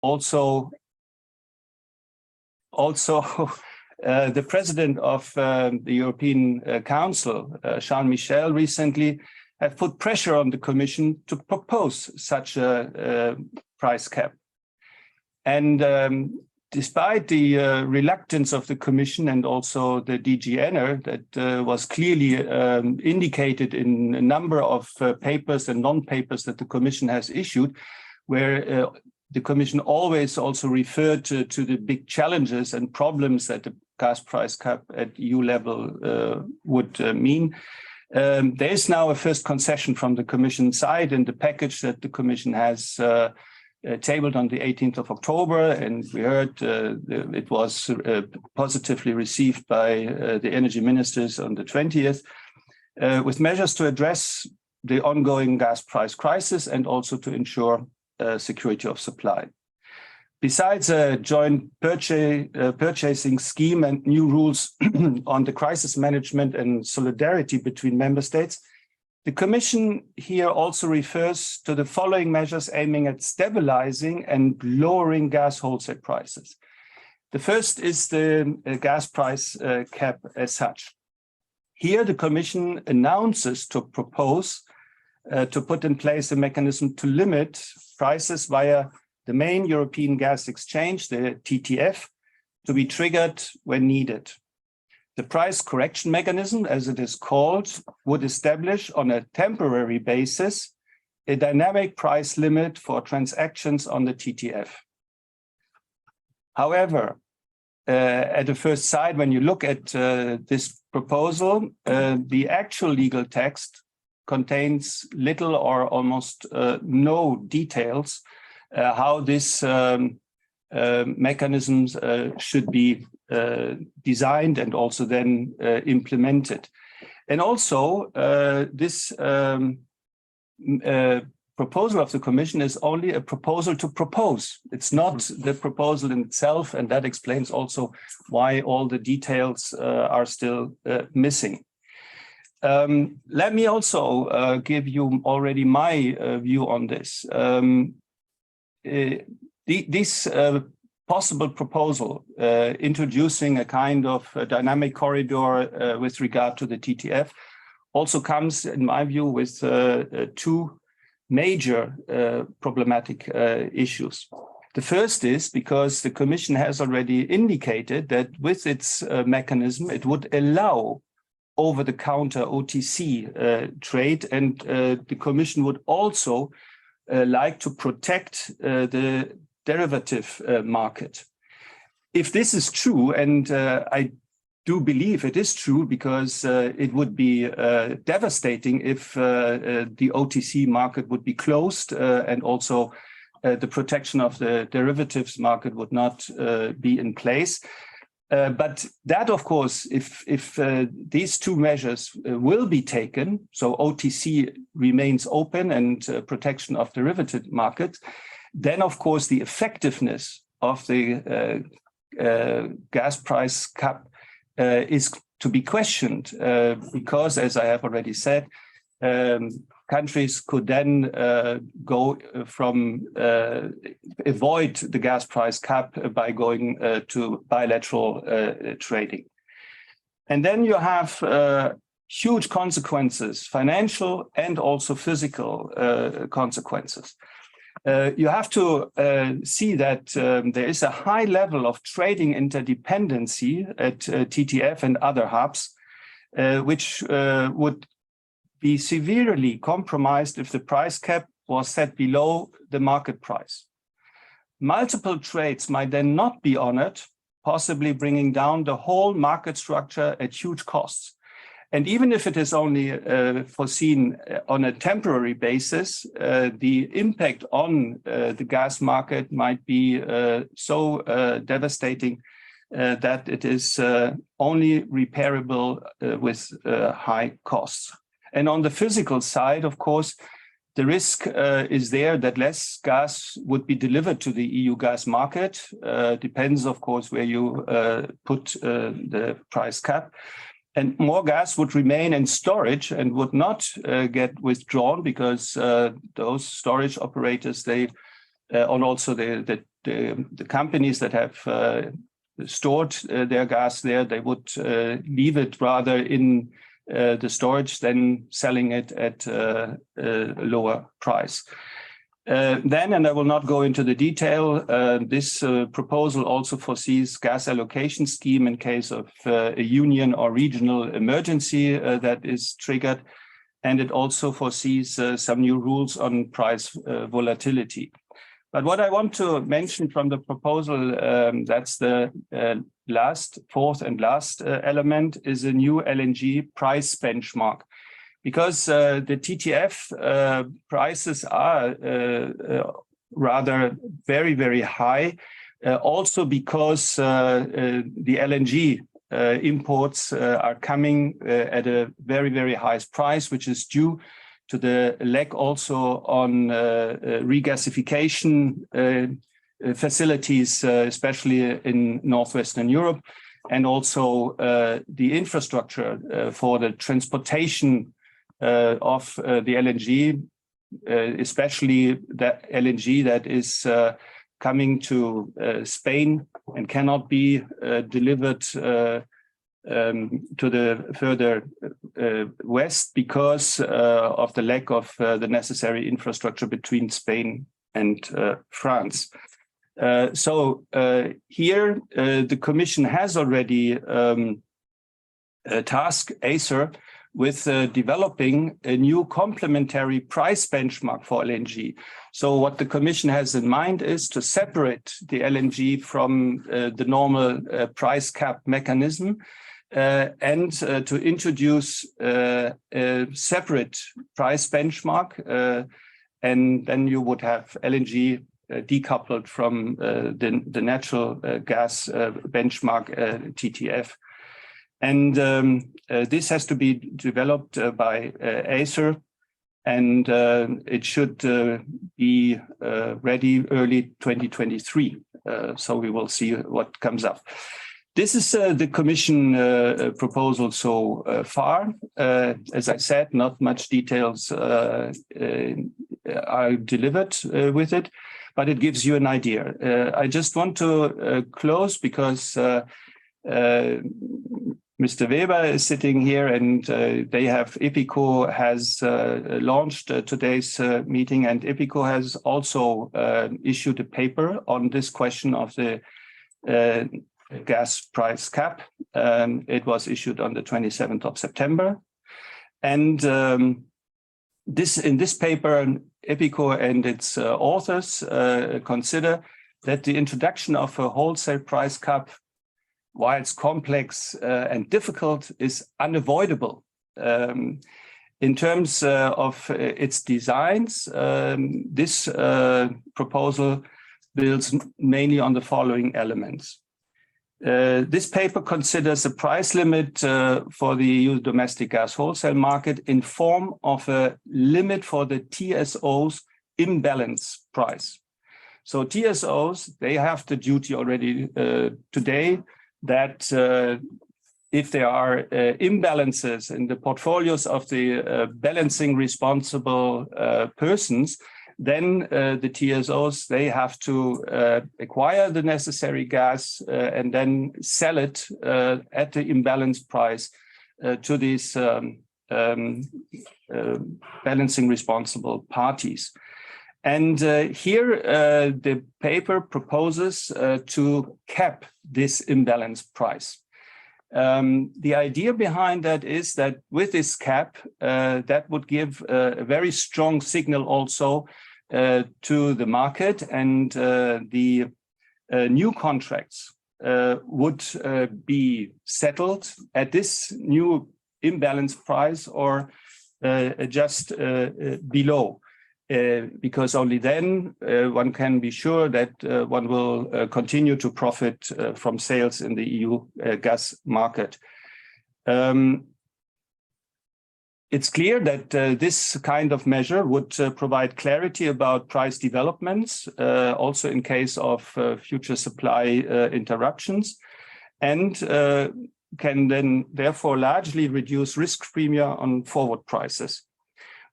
also the president of the European Council, Charles Michel, recently have put pressure on the Commission to propose such a price cap. And despite the reluctance of the Commission and also the DG Enner, that was clearly indicated in a number of papers and non-papers that the Commission has issued, where the Commission always also referred to the big challenges and problems that the gas price cap at EU level would mean. There is now a first concession from the Commission side in the package that the Commission has tabled on the 18th of October, and we heard it was positively received by the energy ministers on the 20th, with measures to address the ongoing gas price crisis and also to ensure security of supply. Besides a joint purchasing scheme and new rules on the crisis management and solidarity between member states, the Commission here also refers to the following measures aiming at stabilizing and lowering gas wholesale prices. The first is the gas price cap as such. Here the Commission announces to propose to put in place a mechanism to limit prices via the main European gas exchange, the TTF, to be triggered when needed. The price correction mechanism, as it is called, would establish on a temporary basis a dynamic price limit for transactions on the TTF. However, at the first sight, when you look at this proposal, the actual legal text contains little or almost no details how this mechanisms should be designed and also then implemented. And also this proposal of the Commission is only a proposal to propose. It's not the proposal in itself, and that explains also why all the details are still missing. Let me also give you already my view on this. This possible proposal introducing a kind of a dynamic corridor with regard to the TTF also comes, in my view, with two major problematic issues. The first is because the Commission has already indicated that with its mechanism, it would allow over-the-counter OTC trade, and the Commission would also like to protect the derivative market. If this is true, and I do believe it is true, because it would be devastating if the OTC market would be closed and also the protection of the derivatives market would not be in place. But that, of course, if these two measures will be taken, so OTC remains open and protection of derivative markets, then, of course, the effectiveness of the gas price cap is to be questioned because, as I have already said, countries could then go from avoid the gas price cap by going to bilateral trading. And then you have huge consequences, financial and also physical consequences. You have to see that there is a high level of trading interdependency at TTF and other hubs, which would be severely compromised if the price cap was set below the market price. Multiple trades might then not be honored, possibly bringing down the whole market structure at huge costs. And even if it is only foreseen on a temporary basis, the impact on the gas market might be so devastating that it is only repairable with high costs. And on the physical side, of course, the risk is there that less gas would be delivered to the EU gas market. Depends, of course, where you put the price cap. And more gas would remain in storage and would not get withdrawn because those storage operators, they and also the the companies that have stored their gas there, they would leave it rather in the storage than selling it at a lower price. Then, and I will not go into the detail, this proposal also foresees gas allocation scheme in case of a union or regional emergency that is triggered. And it also foresees some new rules on price volatility. But what I want to mention from the proposal, that's the fourth and last element, is a new LNG price benchmark. Because the TTF prices are rather very, very high, also because the LNG imports are coming at a very, very high price, which is due to the lack also on regasification facilities, especially in Northwestern Europe, and also the infrastructure for the transportation of the LNG, especially that LNG that is coming to Spain and cannot be delivered to the further west because of the lack of the necessary infrastructure between Spain and France. So here the Commission has already tasked Acer with developing a new complementary price benchmark for LNG. So what the Commission has in mind is to separate the LNG from the normal price cap mechanism and to introduce a separate price benchmark. And then you would have LNG decoupled from the natural gas benchmark TTF. And this has to be developed by Acer, and it should be ready early 2023. So we will see what comes up. This is the Commission proposal so far. As I said, not much details are delivered with it, but it gives you an idea. I just want to close because Mr. Weber is sitting here, and EPICO has launched today's meeting, and EPICO has also issued a paper on this question of the gas price cap. It was issued on the 27th of September. And in this paper, EPICO and its authors consider that the introduction of a wholesale price cap, while it's complex and difficult, is unavoidable. In terms of its designs, this proposal builds mainly on the following elements. This paper considers a price limit for the EU domestic gas wholesale market in form of a limit for the TSO's imbalance price. So TSOs, they have the duty already today that if there are imbalances in the portfolios of the balancing responsible persons, then the TSOs, they have to acquire the necessary gas and then sell it at the imbalance price to these balancing responsible parties. And here the paper proposes to cap this imbalance price. The idea behind that is that with this cap, that would give a very strong signal also to the market, and the new contracts would be settled at this new imbalance price or just below. Because only then one can be sure that one will continue to profit from sales in the EU gas market. It's clear that this kind of measure would provide clarity about price developments, also in case of future supply interruptions, and can then therefore largely reduce risk premia on forward prices.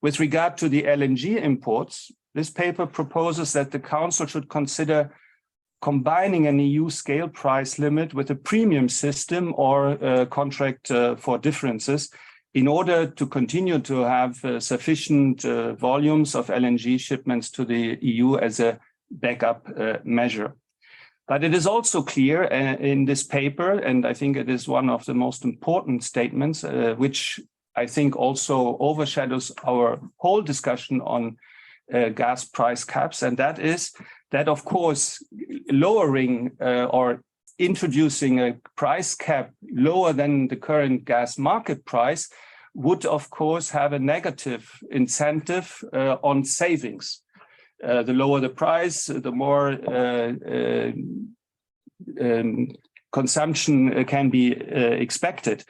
With regard to the LNG imports, this paper proposes that the Council should consider combining an EU scale price limit with a premium system or a contract for differences in order to continue to have sufficient volumes of LNG shipments to the EU as a backup measure. But it is also clear in this paper, and I think it is one of the most important statements, which I think also overshadows our whole discussion on gas price caps, and that is that, of course, lowering or introducing a price cap lower than the current gas market price would, of course, have a negative incentive on savings. The lower the price, the more consumption can be expected.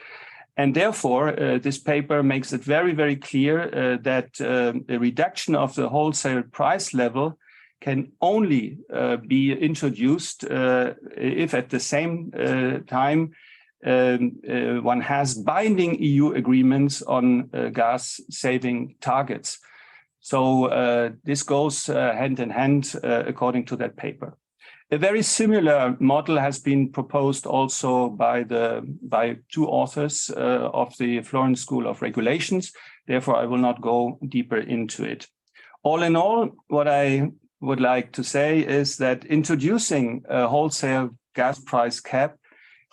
And therefore, this paper makes it very, very clear that a reduction of the wholesale price level can only be introduced if at the same time one has binding EU agreements on gas saving targets. So this goes hand in hand according to that paper. A very similar model has been proposed also by two authors of the Florence School of Regulations. Therefore, I will not go deeper into it. All in all, what I would like to say is that introducing a wholesale gas price cap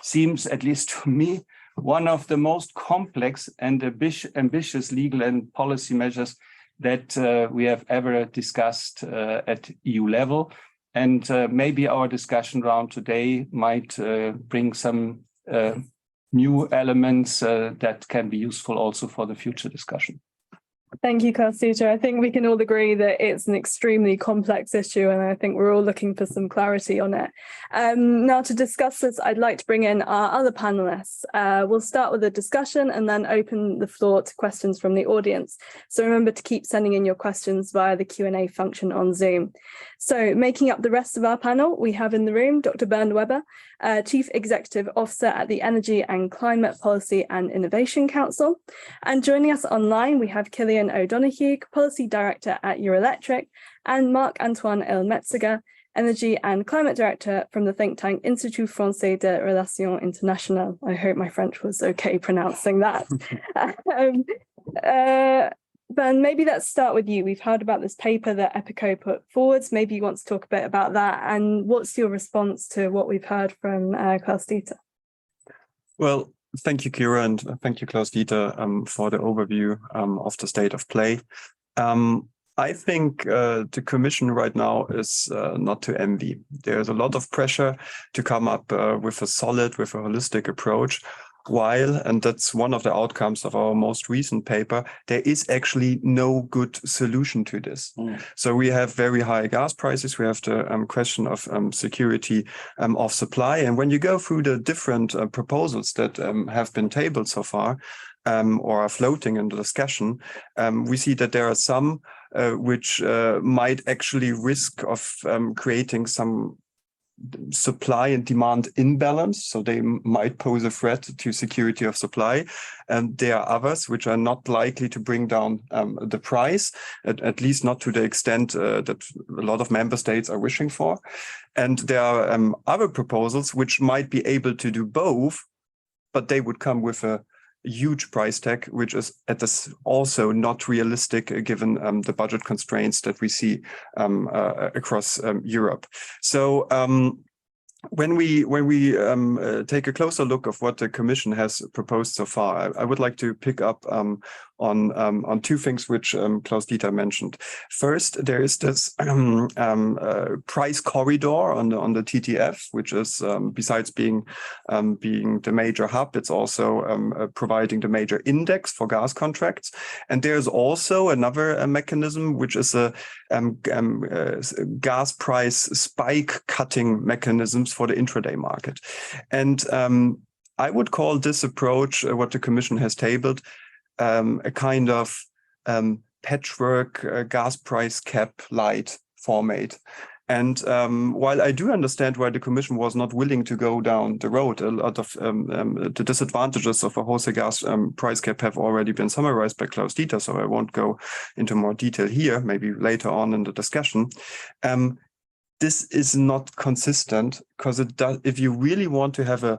seems, at least to me, one of the most complex and ambitious legal and policy measures that we have ever discussed at EU level. And maybe our discussion round today might bring some new elements that can be useful also for the future discussion. Thank you, Klaus-Dieter. I think we can all agree that it's an extremely complex issue, and I think we're all looking for some clarity on it. Now, to discuss this, I'd like to bring in our other panelists. We'll start with a discussion and then open the floor to questions from the audience. So remember to keep sending in your questions via the Q&A function on Zoom. So making up the rest of our panel, we have in the room Dr. Bernd Weber, Chief Executive Officer at the Energy and Climate Policy and Innovation Council. And joining us online, we have Cillian O'Donoghue, Policy Director at Eurelectric, and Marc Antoine Eyl-Mazzega, Energy and Climate Director from the think tank Institut Français de Relations Internationales. I hope my French was okay pronouncing that. Ben, maybe let's start with you. We've heard about this paper that EPICO put forwards. Maybe you want to talk a bit about that, and what's your response to what we've heard from Klaus-Dieter? Well, thank you, Kira, and thank you, Klaus-Dieter, for the overview of the state of play. I think the Commission right now is not to envy. There's a lot of pressure to come up with a holistic approach, while, and that's one of the outcomes of our most recent paper, there is actually no good solution to this. So we have very high gas prices. We have the question of security of supply. And when you go through the different proposals that have been tabled so far or are floating in the discussion, we see that there are some which might actually risk of creating some supply and demand imbalance, so they might pose a threat to security of supply. And there are others which are not likely to bring down the price, at least not to the extent that a lot of member states are wishing for. And there are other proposals which might be able to do both, but they would come with a huge price tag, which is at this also not realistic given the budget constraints that we see across Europe. So when we take a closer look of what the Commission has proposed so far, I would like to pick up on two things which Klaus-Dieter mentioned. First, there is this price corridor on the TTF, which is besides being the major hub, it's also providing the major index for gas contracts. And there's also another mechanism, which is a gas price spike cutting mechanisms for the intraday market. And I would call this approach, what the Commission has tabled, a kind of patchwork gas price cap light format. And while I do understand why the Commission was not willing to go down the road, a lot of the disadvantages of a wholesale gas price cap have already been summarized by Klaus-Dieter, so I won't go into more detail here, maybe later on in the discussion. this is not consistent, because it does. If you really want to have a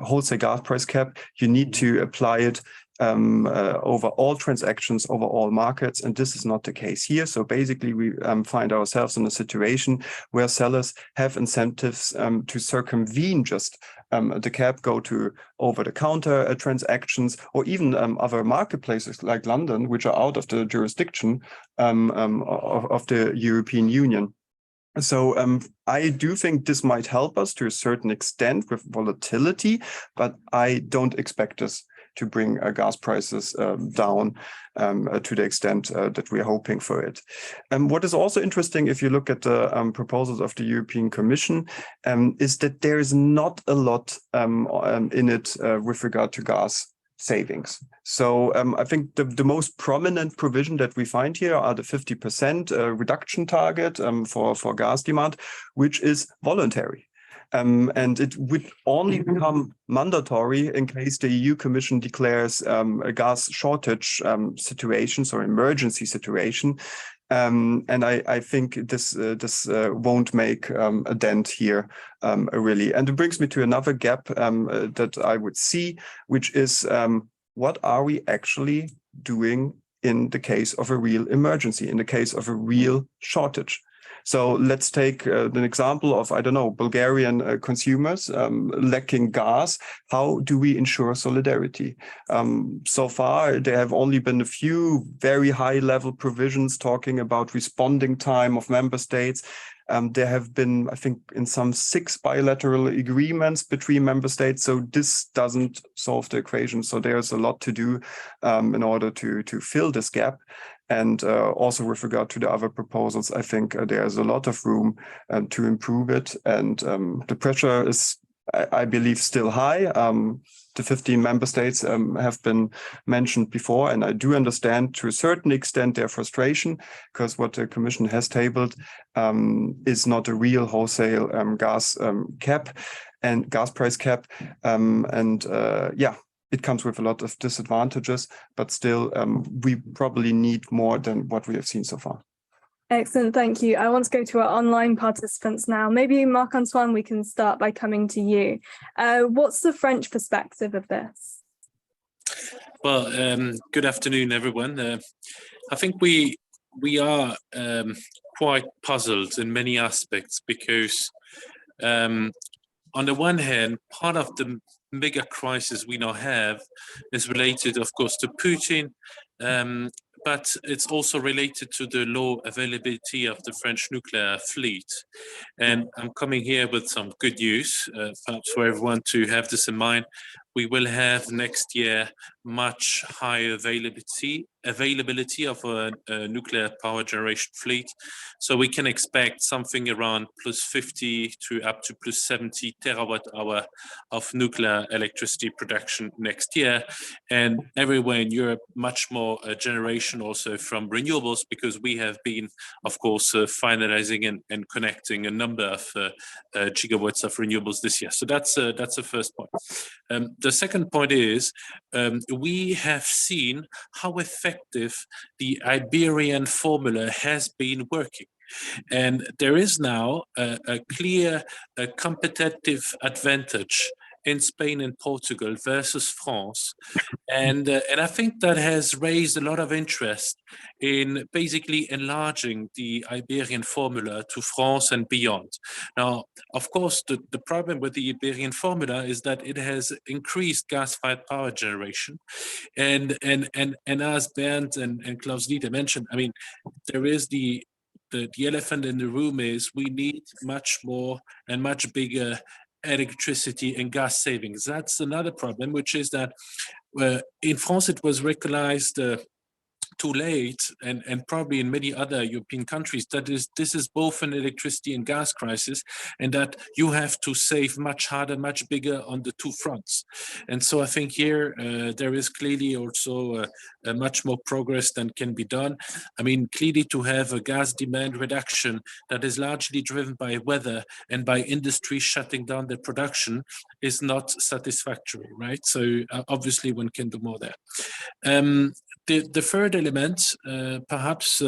wholesale gas price cap, you need to apply it over all transactions, over all markets, and this is not the case here. So basically, we find ourselves in a situation where sellers have incentives to circumvene just the cap, go to over-the-counter transactions, or even other marketplaces like London, which are out of the jurisdiction of the European Union. So I do think this might help us to a certain extent with volatility, but I don't expect us to bring gas prices down to the extent that we're hoping for it. What is also interesting, if you look at the proposals of the European Commission, is that there is not a lot in it with regard to gas savings. So I think the most prominent provision that we find here are the 50% reduction target for gas demand, which is voluntary. And it would only become mandatory in case the EU Commission declares a gas shortage situation or emergency situation. And I think this won't make a dent here, really. And it brings me to another gap that I would see, which is what are we actually doing in the case of a real emergency, in the case of a real shortage? So let's take an example of, I don't know, Bulgarian consumers lacking gas. How do we ensure solidarity? So far, there have only been a few very high-level provisions talking about responding time of member states. There have been, I think, in some 6 bilateral agreements between member states. So this doesn't solve the equation. So there's a lot to do in order to fill this gap. And also with regard to the other proposals, I think there's a lot of room to improve it. And the pressure is, I believe, still high. The 15 member states have been mentioned before, and I do understand to a certain extent their frustration, because what the Commission has tabled is not a real wholesale gas cap and gas price cap. Yeah. It comes with a lot of disadvantages, but still, we probably need more than what we have seen so far. Excellent, thank you. I want to go to our online participants now. Maybe Marc-Antoine, we can start by coming to you. What's the French perspective of this? Well, good afternoon, everyone. I think we are quite puzzled in many aspects because on the one hand, part of the mega crisis we now have is related, of course, to Putin, but it's also related to the low availability of the French nuclear fleet. And I'm coming here with some good news, perhaps for everyone to have this in mind. We will have next year much higher availability of a nuclear power generation fleet. So we can expect something around plus 50 to up to plus 70 terawatt hour of nuclear electricity production next year. And everywhere in Europe, much more generation also from renewables, because we have been, of course, finalizing and connecting a number of gigawatts of renewables this year. So that's the first point. The second point is we have seen how effective the Iberian formula has been working. And there is now a clear competitive advantage in Spain and Portugal versus France. And I think that has raised a lot of interest in basically enlarging the Iberian formula to France and beyond. Now, of course, the problem with the Iberian formula is that it has increased gas-fired power generation. And as Bernd and Klaus-Dieter mentioned, I mean, there is the elephant in the room is we need much more and much bigger electricity and gas savings. That's another problem, which is that in France it was recognized too late, and probably in many other European countries, that this is both an electricity and gas crisis, and that you have to save much harder, much bigger on the two fronts. And so I think here there is clearly also much more progress than can be done. I mean, clearly to have a gas demand reduction that is largely driven by weather and by industry shutting down their production is not satisfactory, right? So obviously one can do more there. The third element element perhaps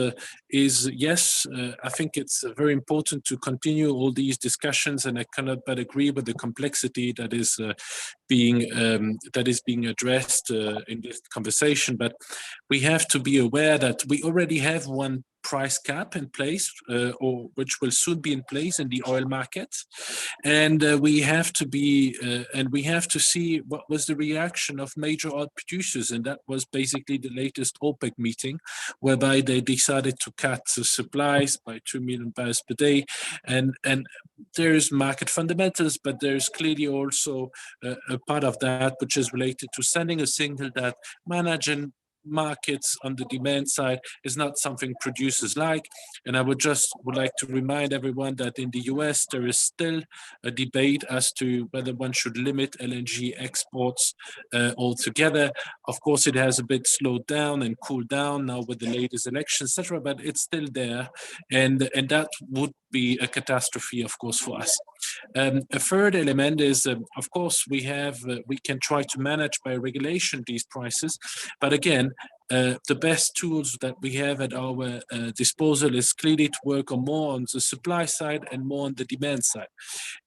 is, yes, I think it's very important to continue all these discussions, and I cannot but agree with the complexity that is being addressed in this conversation. But we have to be aware that we already have one price cap in place, or which will soon be in place in the oil market, and we have to be and we have to see what was the reaction of major oil producers, and that was basically the latest OPEC meeting, whereby they decided to cut the supplies by 2 million barrels per day, and there's market fundamentals, but there's clearly also a part of that which is related to sending a signal that managing markets on the demand side is not something producers like. And I would like to remind everyone that in the US there is still a debate as to whether one should limit LNG exports altogether. Of course, it has a bit slowed down and cooled down now with the latest election, etc., but it's still there, and that would be a catastrophe, of course, for us. A third element is, of course, we can try to manage by regulation these prices, but again, the best tools that we have at our disposal is clearly to work more on the supply side and more on the demand side.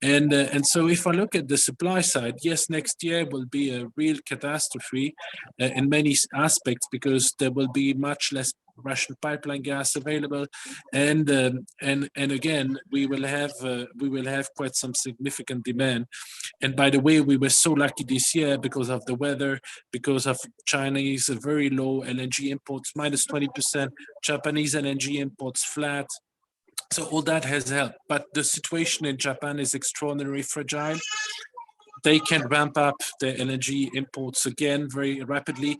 And so if I look at the supply side, yes, next year will be a real catastrophe in many aspects, because there will be much less Russian pipeline gas available, and again we will have quite some significant demand. And by the way, we were so lucky this year because of the weather, because of Chinese very low LNG imports, minus 20%, Japanese LNG imports flat. So all that has helped, but the situation in Japan is extraordinarily fragile. They can ramp up their LNG imports again very rapidly.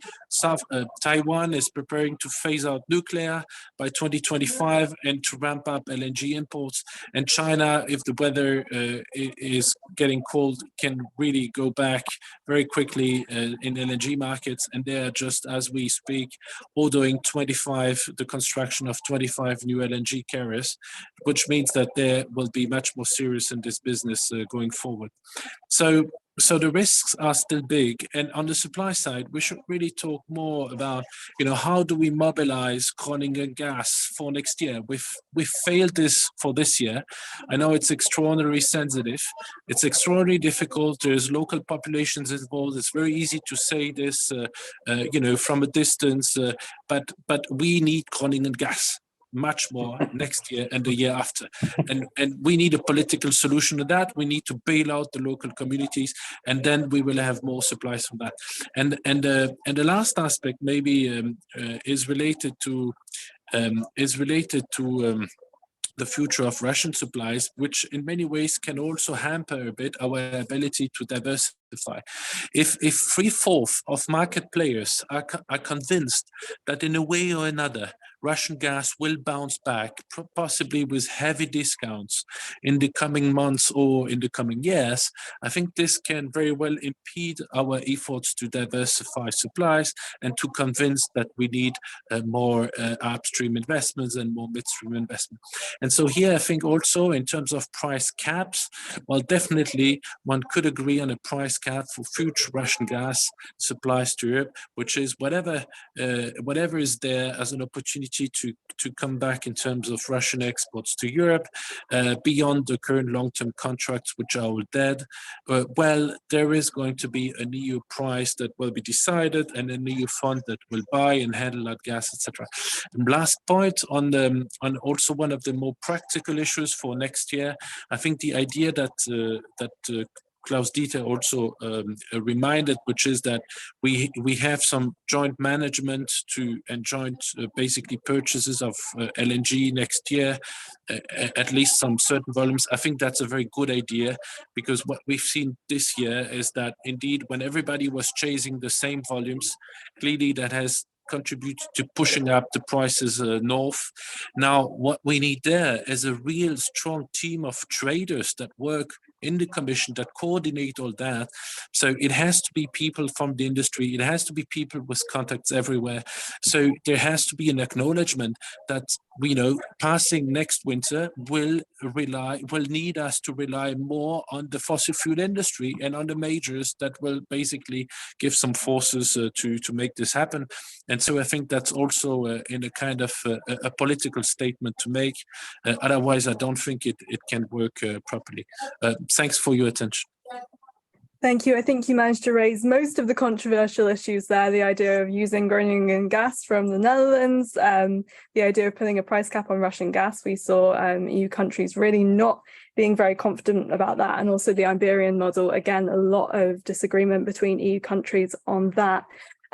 Taiwan is preparing to phase out nuclear by 2025 and to ramp up LNG imports. And China, if the weather is getting cold, can really go back very quickly in LNG markets. And they are, just as we speak, ordering the construction of 25 new LNG carriers, which means that they will be much more serious in this business going forward. So the risks are still big, and on the supply side, we should really talk more about, how do we mobilize Groningen gas for next year? We've failed this for this year. I know it's extraordinarily sensitive. It's extraordinarily difficult. There's local populations involved. It's very easy to say this, from a distance, but we need Groningen gas much more next year and the year after, and we need a political solution to that. We need to bail out the local communities, and then we will have more supplies from that. And the last aspect maybe is related to the future of Russian supplies, which in many ways can also hamper a bit our ability to diversify. If 3/4 of market players are convinced that in a way or another Russian gas will bounce back, possibly with heavy discounts in the coming months or in the coming years, I think this can very well impede our efforts to diversify supplies and to convince that we need more upstream investments and more midstream investment. And so here, I think also in terms of price caps, well, definitely one could agree on a price cap for future Russian gas supplies to Europe, which is whatever is there as an opportunity to come back in terms of Russian exports to Europe beyond the current long-term contracts, which are all dead. Well, there is going to be an EU price that will be decided and an EU fund that will buy and handle that gas, etc. And last point on also one of the more practical issues for next year, I think the idea that Klaus-Dieter also reminded, which is that we have some joint management and joint basically purchases of LNG next year, at least some certain volumes. I think that's a very good idea, because what we've seen this year is that indeed when everybody was chasing the same volumes, clearly that has contribute to pushing up the prices north. Now, what we need there is a real strong team of traders that work in the commission that coordinate all that. So it has to be people from the industry. It has to be people with contacts everywhere. So there has to be an acknowledgement that we know passing next winter will need us to rely more on the fossil fuel industry and on the majors that will basically give some forces to make this happen. And so I think that's also in a kind of a political statement to make. Otherwise, I don't think it can work properly. Thanks for your attention. Thank you. I think you managed to raise most of the controversial issues there. The idea of using Groningen gas from the Netherlands, the idea of putting a price cap on Russian gas. We saw EU countries really not being very confident about that. And also the Iberian model, again, a lot of disagreement between EU countries on that.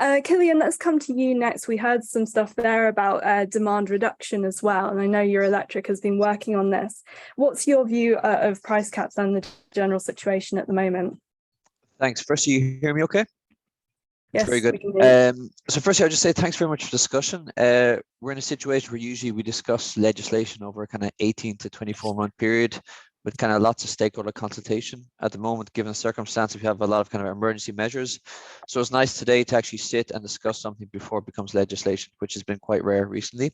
Cillian, let's come to you next. We heard some stuff there about demand reduction as well. And I know Eurelectric has been working on this. What's your view of price caps and the general situation at the moment? Thanks. Firstly, you hear me okay? Yes, very good. So firstly, I'll just say thanks very much for the discussion. We're in a situation where usually we discuss legislation over a kind of 18 to 24 month period with kind of lots of stakeholder consultation. At the moment, given the circumstance, we have a lot of kind of emergency measures. So it's nice today to actually sit and discuss something before it becomes legislation, which has been quite rare recently.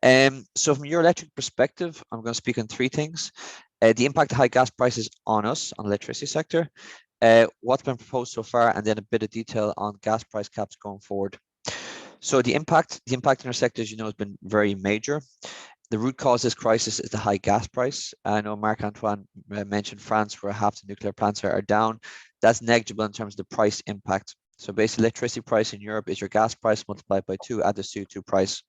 So from your electric perspective, I'm going to speak on three things. The impact of high gas prices on us, on the electricity sector, what's been proposed so far, and then a bit of detail on gas price caps going forward. So the impact in our sector, as you know, has been very major. The root cause of this crisis is the high gas price. I know Marc Antoine mentioned France, where half the nuclear plants are down. That's negligible in terms of the price impact. So basically, electricity price in Europe is your gas price multiplied by 2, add the CO2 price.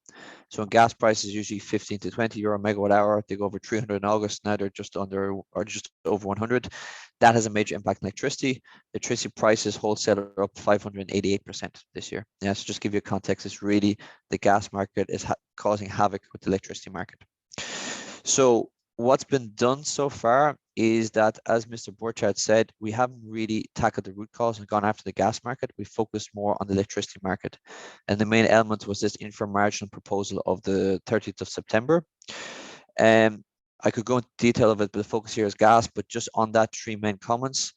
So when gas price is usually 15 to 20 euro megawatt hour, they go over 300 in August. Now they're just under or just over 100. That has a major impact on electricity. Electricity prices wholesale are up 588% this year. Yeah, so just give you a context, it's really the gas market is causing havoc with the electricity market. So what's been done so far is that, as Mr. Borchardt said, we haven't really tackled the root cause and gone after the gas market. We focused more on the electricity market. And the main element was this inframarginal proposal of the 30th of September. I could go into detail of it, but the focus here is gas. But just on that, three main comments.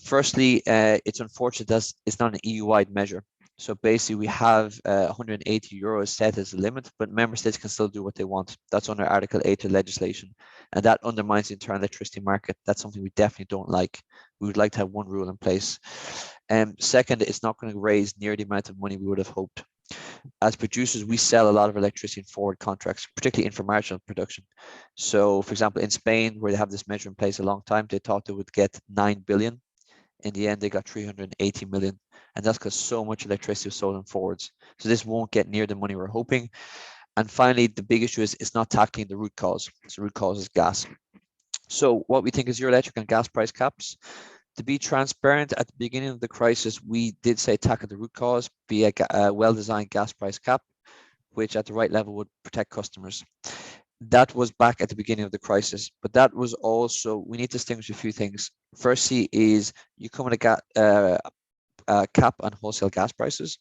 Firstly, it's unfortunate that it's not an EU-wide measure. So basically, we have 180 euros set as a limit, but member states can still do what they want. That's under Article 8 of legislation, and that undermines the internal electricity market. That's something we definitely don't like. We would like to have one rule in place. Second, it's not going to raise near the amount of money we would have hoped. As producers, we sell a lot of electricity in forward contracts, particularly inframarginal production. So, for example, in Spain, where they have this measure in place a long time, they thought they would get 9 billion. In the end, they got 380 million. And that's because so much electricity was sold in forwards. So this won't get near the money we're hoping. And finally, the big issue is it's not tackling the root cause. So the root cause is gas. So what we think is Eurelectric and gas price caps. To be transparent, at the beginning of the crisis, we did say tackle the root cause, be a well-designed gas price cap, which at the right level would protect customers. That was back at the beginning of the crisis, but that was also, we need to distinguish a few things. Firstly is you come with a cap on wholesale gas prices,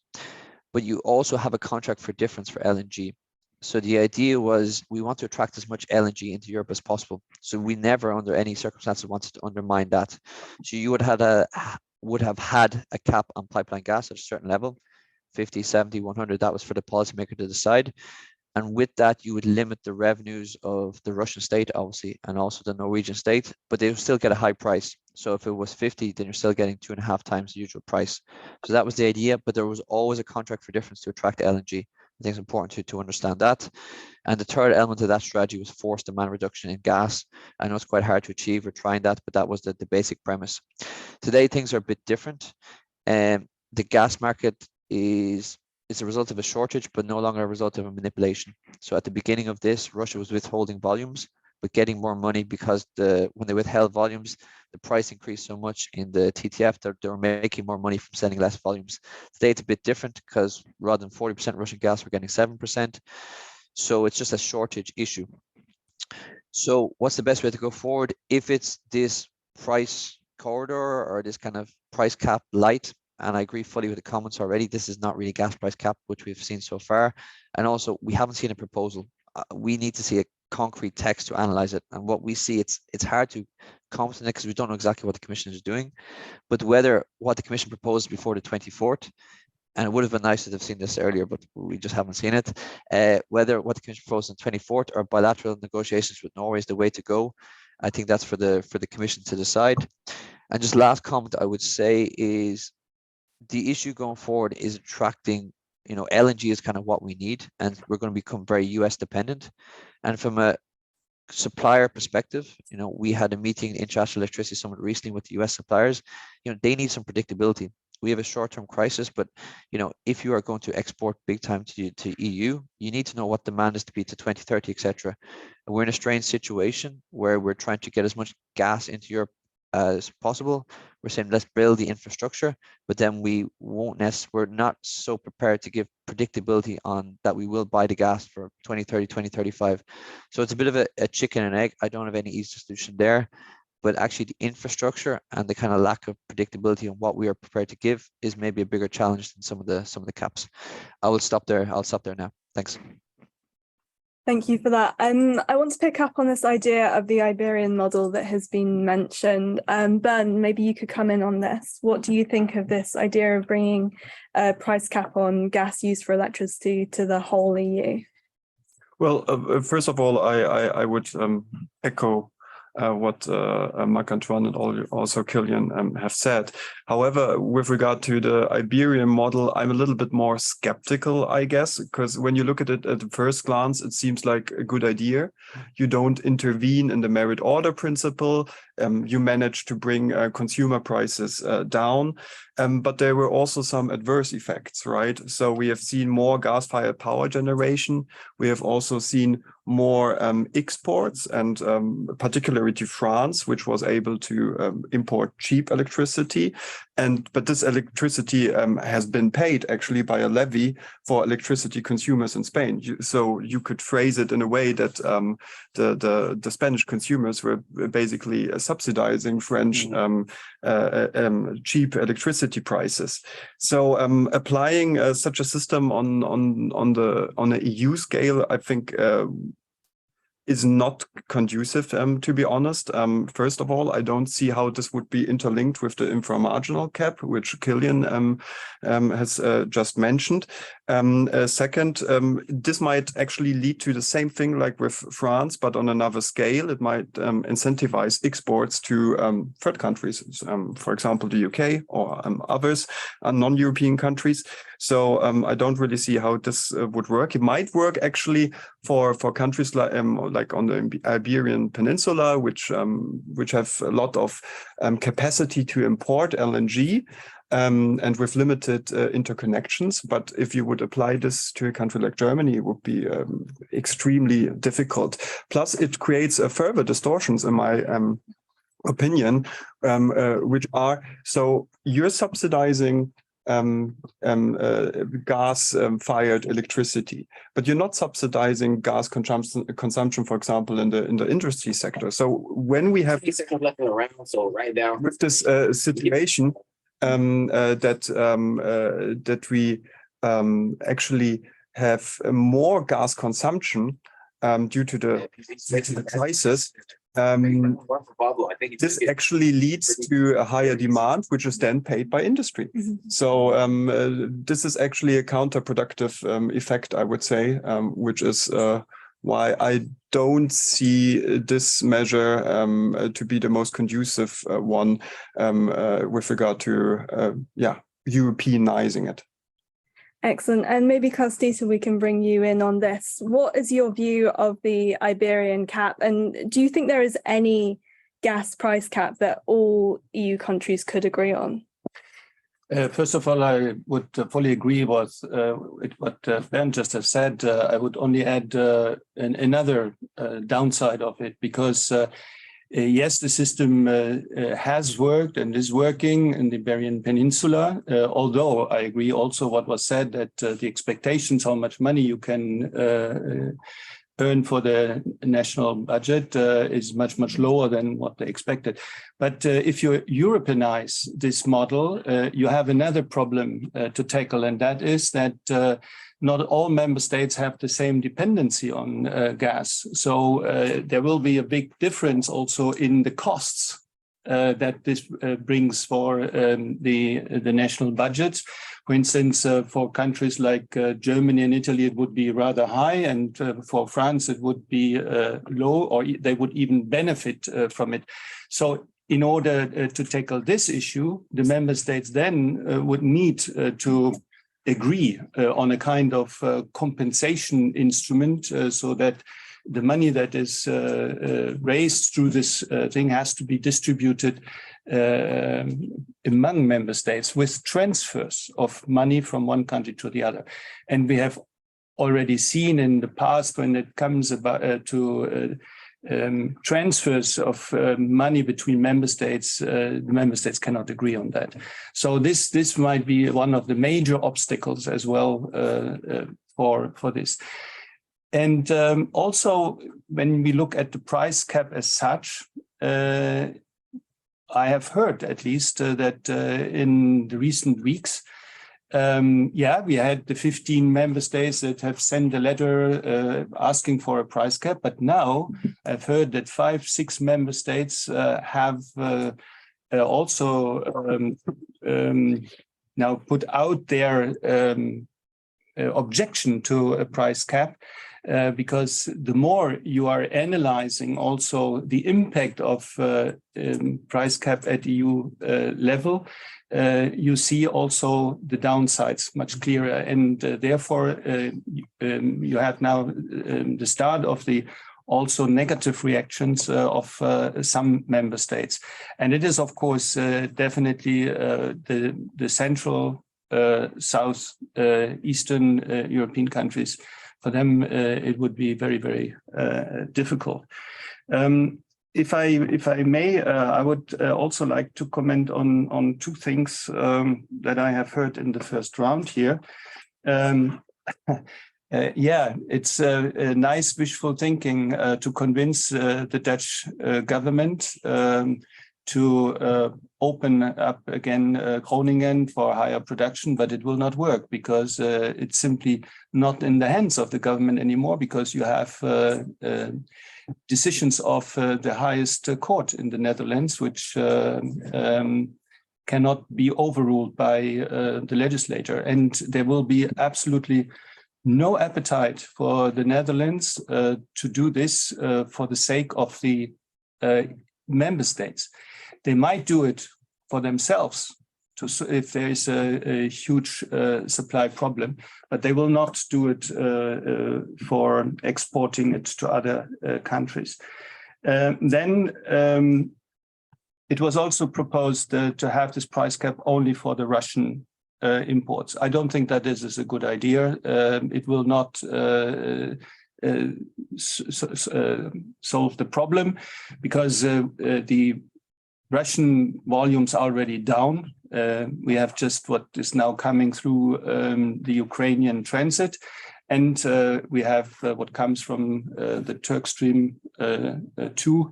but you also have a contract for difference for LNG. So the idea was we want to attract as much LNG into Europe as possible. So we never, under any circumstances, wanted to undermine that. So you would have had a cap on pipeline gas at a certain level, 50, 70, 100. That was for the policymaker to decide. And with that, you would limit the revenues of the Russian state, obviously, and also the Norwegian state, but they would still get a high price. So if it was 50, then you're still getting 2.5 times the usual price. So that was the idea, but there was always a contract for difference to attract LNG. I think it's important to understand that. And the third element of that strategy was forced demand reduction in gas. I know it's quite hard to achieve. We're trying that, but that was the basic premise. Today, things are a bit different. The gas market is a result of a shortage, but no longer a result of a manipulation. So at the beginning of this, Russia was withholding volumes, but getting more money because when they withheld volumes, the price increased so much in the TTF that they were making more money from selling less volumes. Today it's a bit different because rather than 40% Russian gas, we're getting 7%. So it's just a shortage issue. So what's the best way to go forward? If it's this price corridor or this kind of price cap light, and I agree fully with the comments already, this is not really gas price cap, which we've seen so far. And also, we haven't seen a proposal. We need to see a concrete text to analyze it. And what we see, it's hard to confident because we don't know exactly what the Commission is doing, but whether what the Commission proposed before the 24th, and it would have been nice to have seen this earlier, but we just haven't seen it, whether what the Commission proposed on 24th or bilateral negotiations with Norway is the way to go. I think that's for the Commission to decide. And just last comment I would say is the issue going forward is attracting, you know, LNG is kind of what we need, and we're going to become very US dependent. And from a supplier perspective, you know, we had a meeting, International Electricity Summit recently with the US suppliers. You know, they need some predictability. We have a short-term crisis, but you know, if you are going to export big time to EU, you need to know what demand is to be to 2030, etc. And we're in a strange situation where we're trying to get as much gas into Europe as possible. We're saying let's build the infrastructure, but then we're not so prepared to give predictability on that we will buy the gas for 2030, 2035. So it's a bit of a chicken and egg. I don't have any easy solution there, but actually the infrastructure and the kind of lack of predictability on what we are prepared to give is maybe a bigger challenge than some of the caps. I will stop there. I'll stop there now. Thanks. Thank you for that. I want to pick up on this idea of the Iberian model that has been mentioned. Bernd, maybe you could come in on this. What do you think of this idea of bringing a price cap on gas used for electricity to the whole EU? Well, first of all, I would echo what Marc, Antoine, and also Cillian have said. However, with regard to the Iberian model, I'm a little bit more skeptical, I guess, because when you look at it at the first glance, it seems like a good idea. You don't intervene in the merit order principle. You manage to bring consumer prices down. But there were also some adverse effects, right? So we have seen more gas-fired power generation. We have also seen more exports, and particularly to France, which was able to import cheap electricity. But this electricity has been paid actually by a levy for electricity consumers in Spain. So you could phrase it in a way that the Spanish consumers were basically subsidizing French cheap electricity prices. So applying such a system on the EU scale, I think is not conducive, to be honest. First of all, I don't see how this would be interlinked with the inframarginal cap, which Cillian has just mentioned. Second, this might actually lead to the same thing like with France, but on another scale. It might incentivize exports to third countries, for example, the UK or others, non-European countries. So I don't really see how this would work. It might work actually for countries like on the Iberian Peninsula, which have a lot of capacity to import LNG. And with limited interconnections. But if you would apply this to a country like Germany, it would be extremely difficult. Plus, it creates further distortions, in my opinion, which are, so you're subsidizing gas-fired electricity, but you're not subsidizing gas consumption, for example, in the industry sector. So when we have with this situation, that we actually have more gas consumption due to the crisis, this actually leads to a higher demand, which is then paid by industry. So this is actually a counterproductive effect, I would say, which is why I don't see this measure to be the most conducive one with regard to Europeanizing it. Excellent. And maybe Klaus-Dieter, we can bring you in on this. What is your view of the Iberian cap? And do you think there is any gas price cap that all EU countries could agree on? First of all, I would fully agree with what Bernd just has said. I would only add another downside of it, because yes, the system has worked and is working in the Iberian Peninsula, although I agree also what was said that the expectations, how much money you can earn for the national budget is much, much lower than what they expected. But if you Europeanize this model, you have another problem to tackle, and that is that not all member states have the same dependency on gas. So there will be a big difference also in the costs that this brings for the national budgets. For instance, for countries like Germany and Italy, it would be rather high, and for France, it would be low, or they would even benefit from it. So in order to tackle this issue, the member states then would need to agree on a kind of compensation instrument so that the money that is raised through this thing has to be distributed among member states with transfers of money from one country to the other. And we have already seen in the past, when it comes about to transfers of money between member states, the member states cannot agree on that. So this might be one of the major obstacles as well for this. And also, when we look at the price cap as such, I have heard at least that in the recent weeks, we had the 15 member states that have sent a letter asking for a price cap, but now I've heard that 5-6 member states have also now put out their objection to a price cap. Because the more you are analyzing also the impact of price cap at EU level, you see also the downsides much clearer. And therefore, you have now the start of the also negative reactions of some member states. And it is, of course, definitely the central, south, eastern European countries. For them, it would be very, very difficult. If I may, I would also like to comment on two things that I have heard in the first round here. It's a nice wishful thinking to convince the Dutch government to open up again Groningen for higher production, but it will not work because it's simply not in the hands of the government anymore, because you have decisions of the highest court in the Netherlands, which cannot be overruled by the legislator. And there will be absolutely no appetite for the Netherlands to do this for the sake of the member states. They might do it for themselves if there is a huge supply problem, but they will not do it for exporting it to other countries. Then it was also proposed to have this price cap only for the Russian imports. I don't think that this is a good idea. It will not solve the problem, because the Russian volumes are already down. We have just what is now coming through the Ukrainian transit, and we have what comes from the Turk Stream 2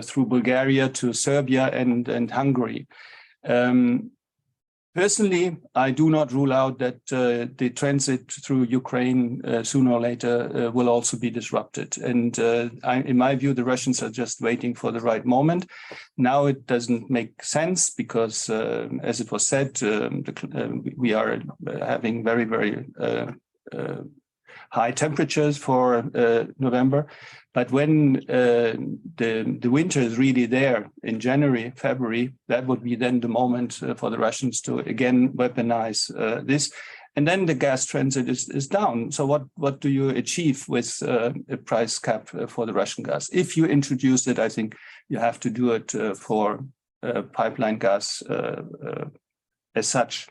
through Bulgaria to Serbia and Hungary. Personally, I do not rule out that the transit through Ukraine sooner or later will also be disrupted. And in my view, the Russians are just waiting for the right moment. Now it doesn't make sense because, as it was said, we are having very, very high temperatures for November. But when the winter is really there in January, February, that would be then the moment for the Russians to again weaponize this. And then the gas transit is down. So what do you achieve with a price cap for the Russian gas? If you introduce it, I think you have to do it for pipeline gas as such.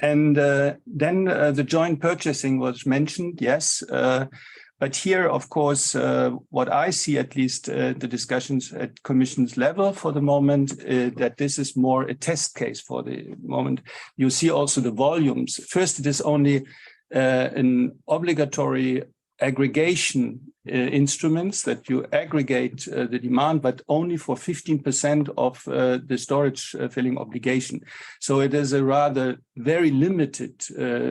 And then the joint purchasing was mentioned, yes. But here, of course, what I see, at least the discussions at Commission's level for the moment, that this is more a test case for the moment. You see also the volumes. First, it is only an obligatory aggregation instruments that you aggregate the demand, but only for 15% of the storage filling obligation. So it is a rather very limited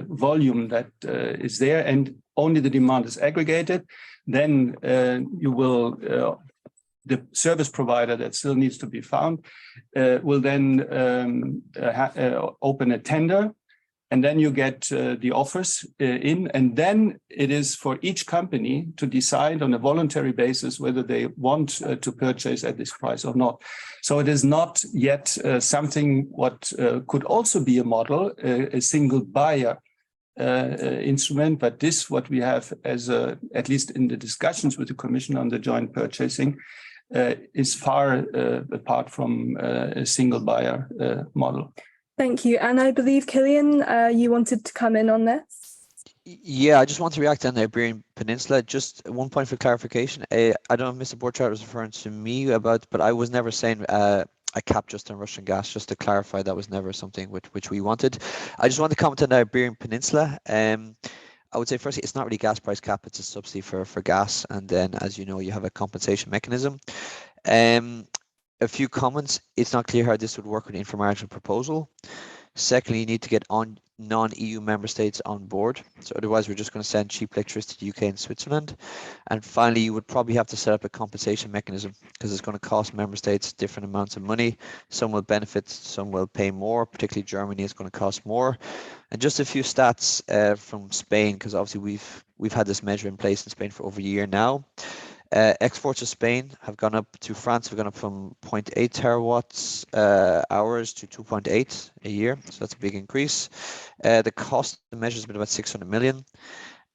volume that is there, and only the demand is aggregated. Then you will the service provider that still needs to be found will then open a tender. And then you get the offers in, and then it is for each company to decide on a voluntary basis whether they want to purchase at this price or not. So it is not yet something what could also be a model, a single buyer instrument, but this what we have as at least in the discussions with the Commission on the joint purchasing is far apart from a single buyer model. Thank you. And I believe, Cillian, you wanted to come in on this. Yeah, I just want to react on the Iberian Peninsula. Just one point for clarification. I don't know if Mr. Borchardt was referring to me about, but I was never saying a cap just on Russian gas. Just to clarify, that was never something which we wanted. I just want to comment on the Iberian Peninsula. I would say firstly, it's not really gas price cap, it's a subsidy for gas. And then, as you know, you have a compensation mechanism. A few comments. It's not clear how this would work with the inframarginal proposal. Secondly, you need to get on non-EU member states on board. So otherwise, we're just going to send cheap electricity to UK and Switzerland. And finally, you would probably have to set up a compensation mechanism because it's going to cost member states different amounts of money. Some will benefit, some will pay more, particularly Germany is going to cost more. And just a few stats from Spain, because obviously we've had this measure in place in Spain for over a year now. Exports to Spain have gone up to France, have gone up from 0.8 terawatts hours to 2.8 a year. So that's a big increase. The cost of the measure has been about 600 million.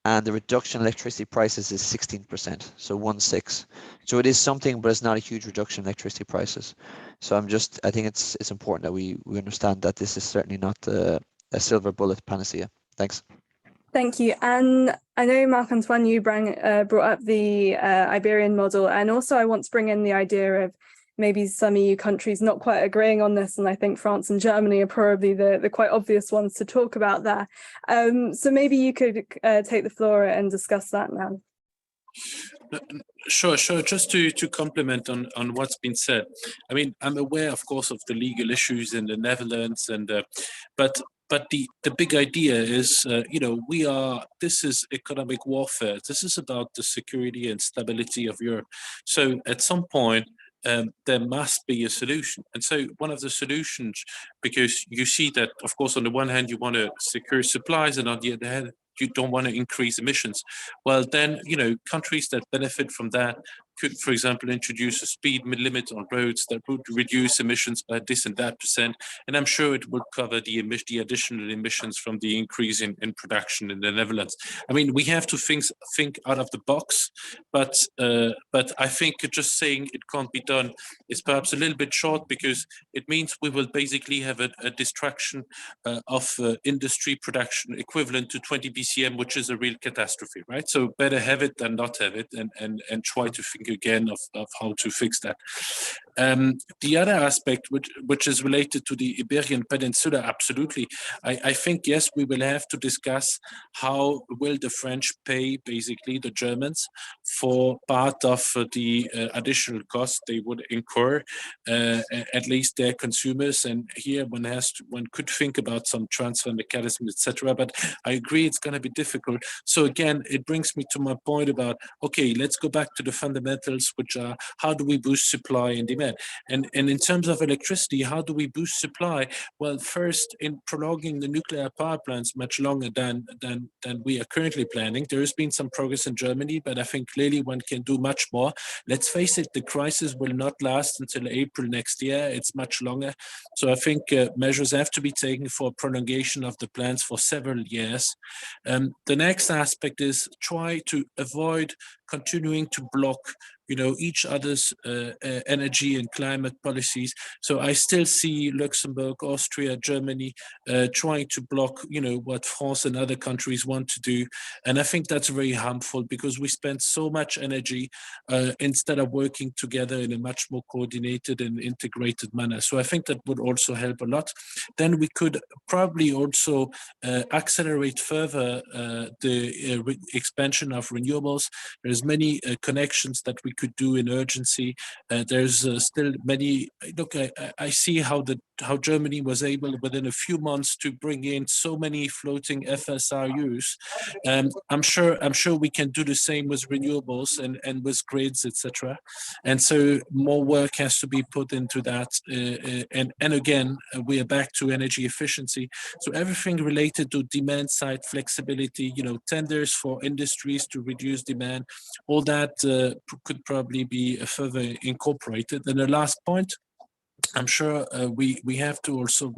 And the reduction in electricity prices is 16%, so 1/6. So it is something, but it's not a huge reduction in electricity prices. So I think it's important that we understand that this is certainly not a silver bullet panacea. Thanks. Thank you. And I know, Marc Antoine, you brought up the Iberian model, and also I want to bring in the idea of maybe some EU countries not quite agreeing on this, and I think France and Germany are probably the quite obvious ones to talk about there. So maybe you could take the floor and discuss that now. Sure. Just to complement on what's been said. I mean, I'm aware, of course, of the legal issues in the Netherlands, and but the big idea is, this is economic warfare. This is about the security and stability of Europe. So at some point, there must be a solution. And so one of the solutions, because you see that, of course, on the one hand, you want to secure supplies, and on the other hand, you don't want to increase emissions. Well, then, countries that benefit from that could, for example, introduce a speed limit on roads that would reduce emissions by this and that percent. And I'm sure it would cover the additional emissions from the increase in production in the Netherlands. I mean, we have to think out of the box, but I think just saying it can't be done is perhaps a little bit short, because it means we will basically have a distraction of industry production equivalent to 20 BCM, which is a real catastrophe, right? So better have it than not have it, and try to think again of how to fix that. The other aspect, which is related to the Iberian Peninsula, absolutely. I think, yes, we will have to discuss how will the French pay basically the Germans for part of the additional costs they would incur, at least their consumers. And here one could think about some transfer mechanism, etc. But I agree it's going to be difficult. So again, it brings me to my point about, okay, let's go back to the fundamentals, which are how do we boost supply and demand? And in terms of electricity, how do we boost supply? Well, first, in prolonging the nuclear power plants much longer than we are currently planning. There has been some progress in Germany, but I think clearly one can do much more. Let's face it, the crisis will not last until April next year. It's much longer. So I think measures have to be taken for prolongation of the plans for several years. The next aspect is try to avoid continuing to block each other's energy and climate policies. So I still see Luxembourg, Austria, Germany trying to block, what France and other countries want to do. And I think that's very harmful, because we spend so much energy instead of working together in a much more coordinated and integrated manner. So I think that would also help a lot. Then we could probably also accelerate further the expansion of renewables. There's there's many connections that we could do in urgency. There's still many. Look, I see how Germany was able within a few months to bring in so many floating FSRUs. I'm sure we can do the same with renewables and with grids, etc. And so more work has to be put into that. And again, we are back to energy efficiency. So everything related to demand side flexibility, tenders for industries to reduce demand, all that could probably be further incorporated. And the last point, I'm sure we have to also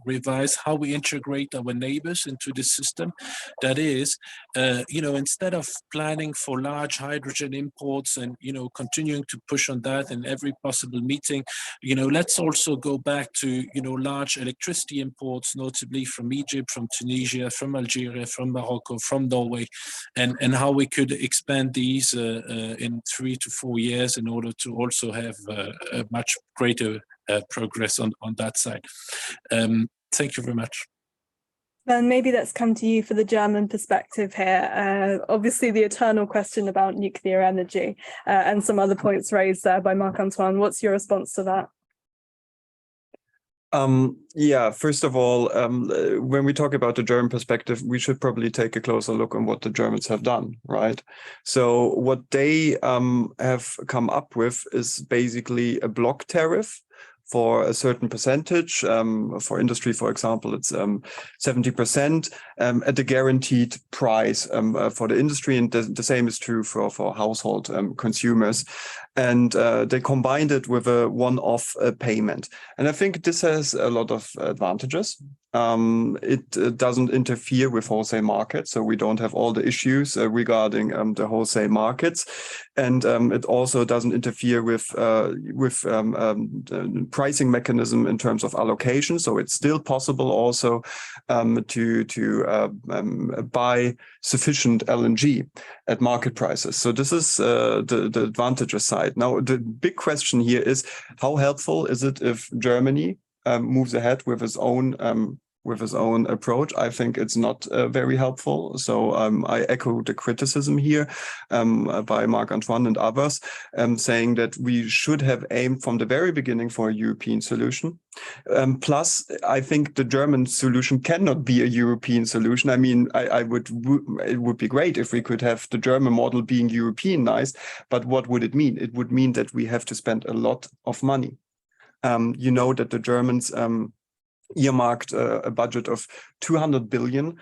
revise how we integrate our neighbors into the system. That is, instead of planning for large hydrogen imports and, continuing to push on that in every possible meeting, let's also go back to, large electricity imports, notably from Egypt, from Tunisia, from Algeria, from Morocco, from Norway, and how we could expand these in 3 to 4 years in order to also have a much greater progress on that side. Thank you very much. Then maybe let's come to you for the German perspective here. Obviously, the eternal question about nuclear energy and some other points raised there by Marc-Antoine. What's your response to that? Yeah, first of all, when we talk about the German perspective, we should probably take a closer look on what the Germans have done, right? So what they have come up with is basically a block tariff for a certain percentage. For industry, for example, it's 70% at a guaranteed price for the industry, and the same is true for household consumers. And they combined it with a one-off payment. And I think this has a lot of advantages. It doesn't interfere with wholesale markets, so we don't have all the issues regarding the wholesale markets, and it also doesn't interfere with pricing mechanism in terms of allocation. So it's still possible also to buy sufficient LNG at market prices. So this is the advantageous side. Now the big question here is, how helpful is it if Germany moves ahead with its own approach? I think it's not very helpful. So I echo the criticism here by Marc-Antoine and others, saying that we should have aimed from the very beginning for a European solution. Plus, I think the German solution cannot be a European solution. I mean, it would be great if we could have the German model being Europeanized, but what would it mean? It would mean that we have to spend a lot of money. You know that the Germans earmarked a budget of 200 billion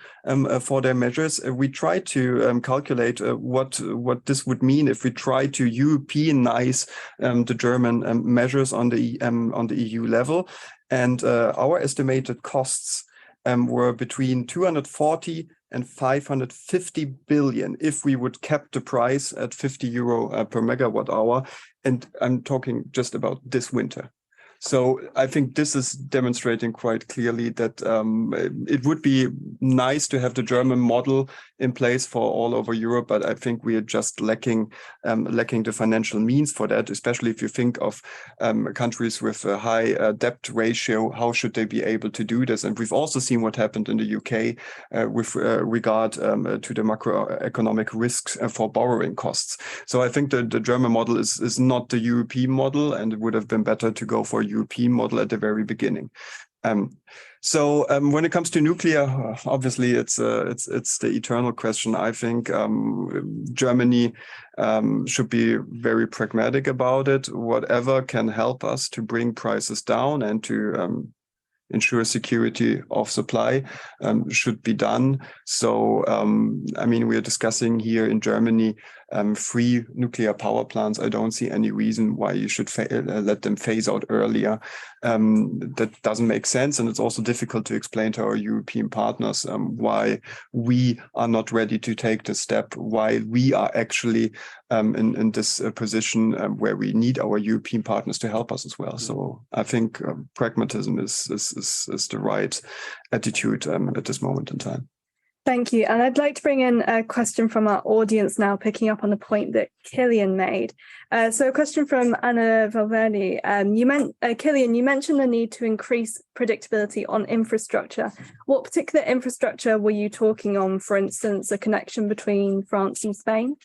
for their measures. We tried to calculate what this would mean if we try to Europeanize the German measures on the EU level, and our estimated costs were between 240 and 550 billion if we would cap the price at 50 euro per megawatt hour, and I'm talking just about this winter. So I think this is demonstrating quite clearly that it would be nice to have the German model in place for all over Europe, but I think we are just lacking the financial means for that, especially if you think of countries with a high debt ratio. How should they be able to do this? And we've also seen what happened in the UK with regard to the macroeconomic risks for borrowing costs. So I think that the German model is not the European model, and it would have been better to go for a European model at the very beginning. So when it comes to nuclear, obviously it's the eternal question. I think Germany should be very pragmatic about it. Whatever can help us to bring prices down and to ensure security of supply should be done. So, I mean, we are discussing here in Germany 3 nuclear power plants. I don't see any reason why you should let them phase out earlier. That doesn't make sense. And it's also difficult to explain to our European partners why we are not ready to take the step, why we are actually in this position where we need our European partners to help us as well. So I think pragmatism is the right attitude at this moment in time. Thank you. And I'd like to bring in a question from our audience now, picking up on the point that Cillian made. So a question from Anna Valverde. Cillian, you mentioned the need to increase predictability on infrastructure. What particular infrastructure were you talking on, for instance, a connection between France and Spain?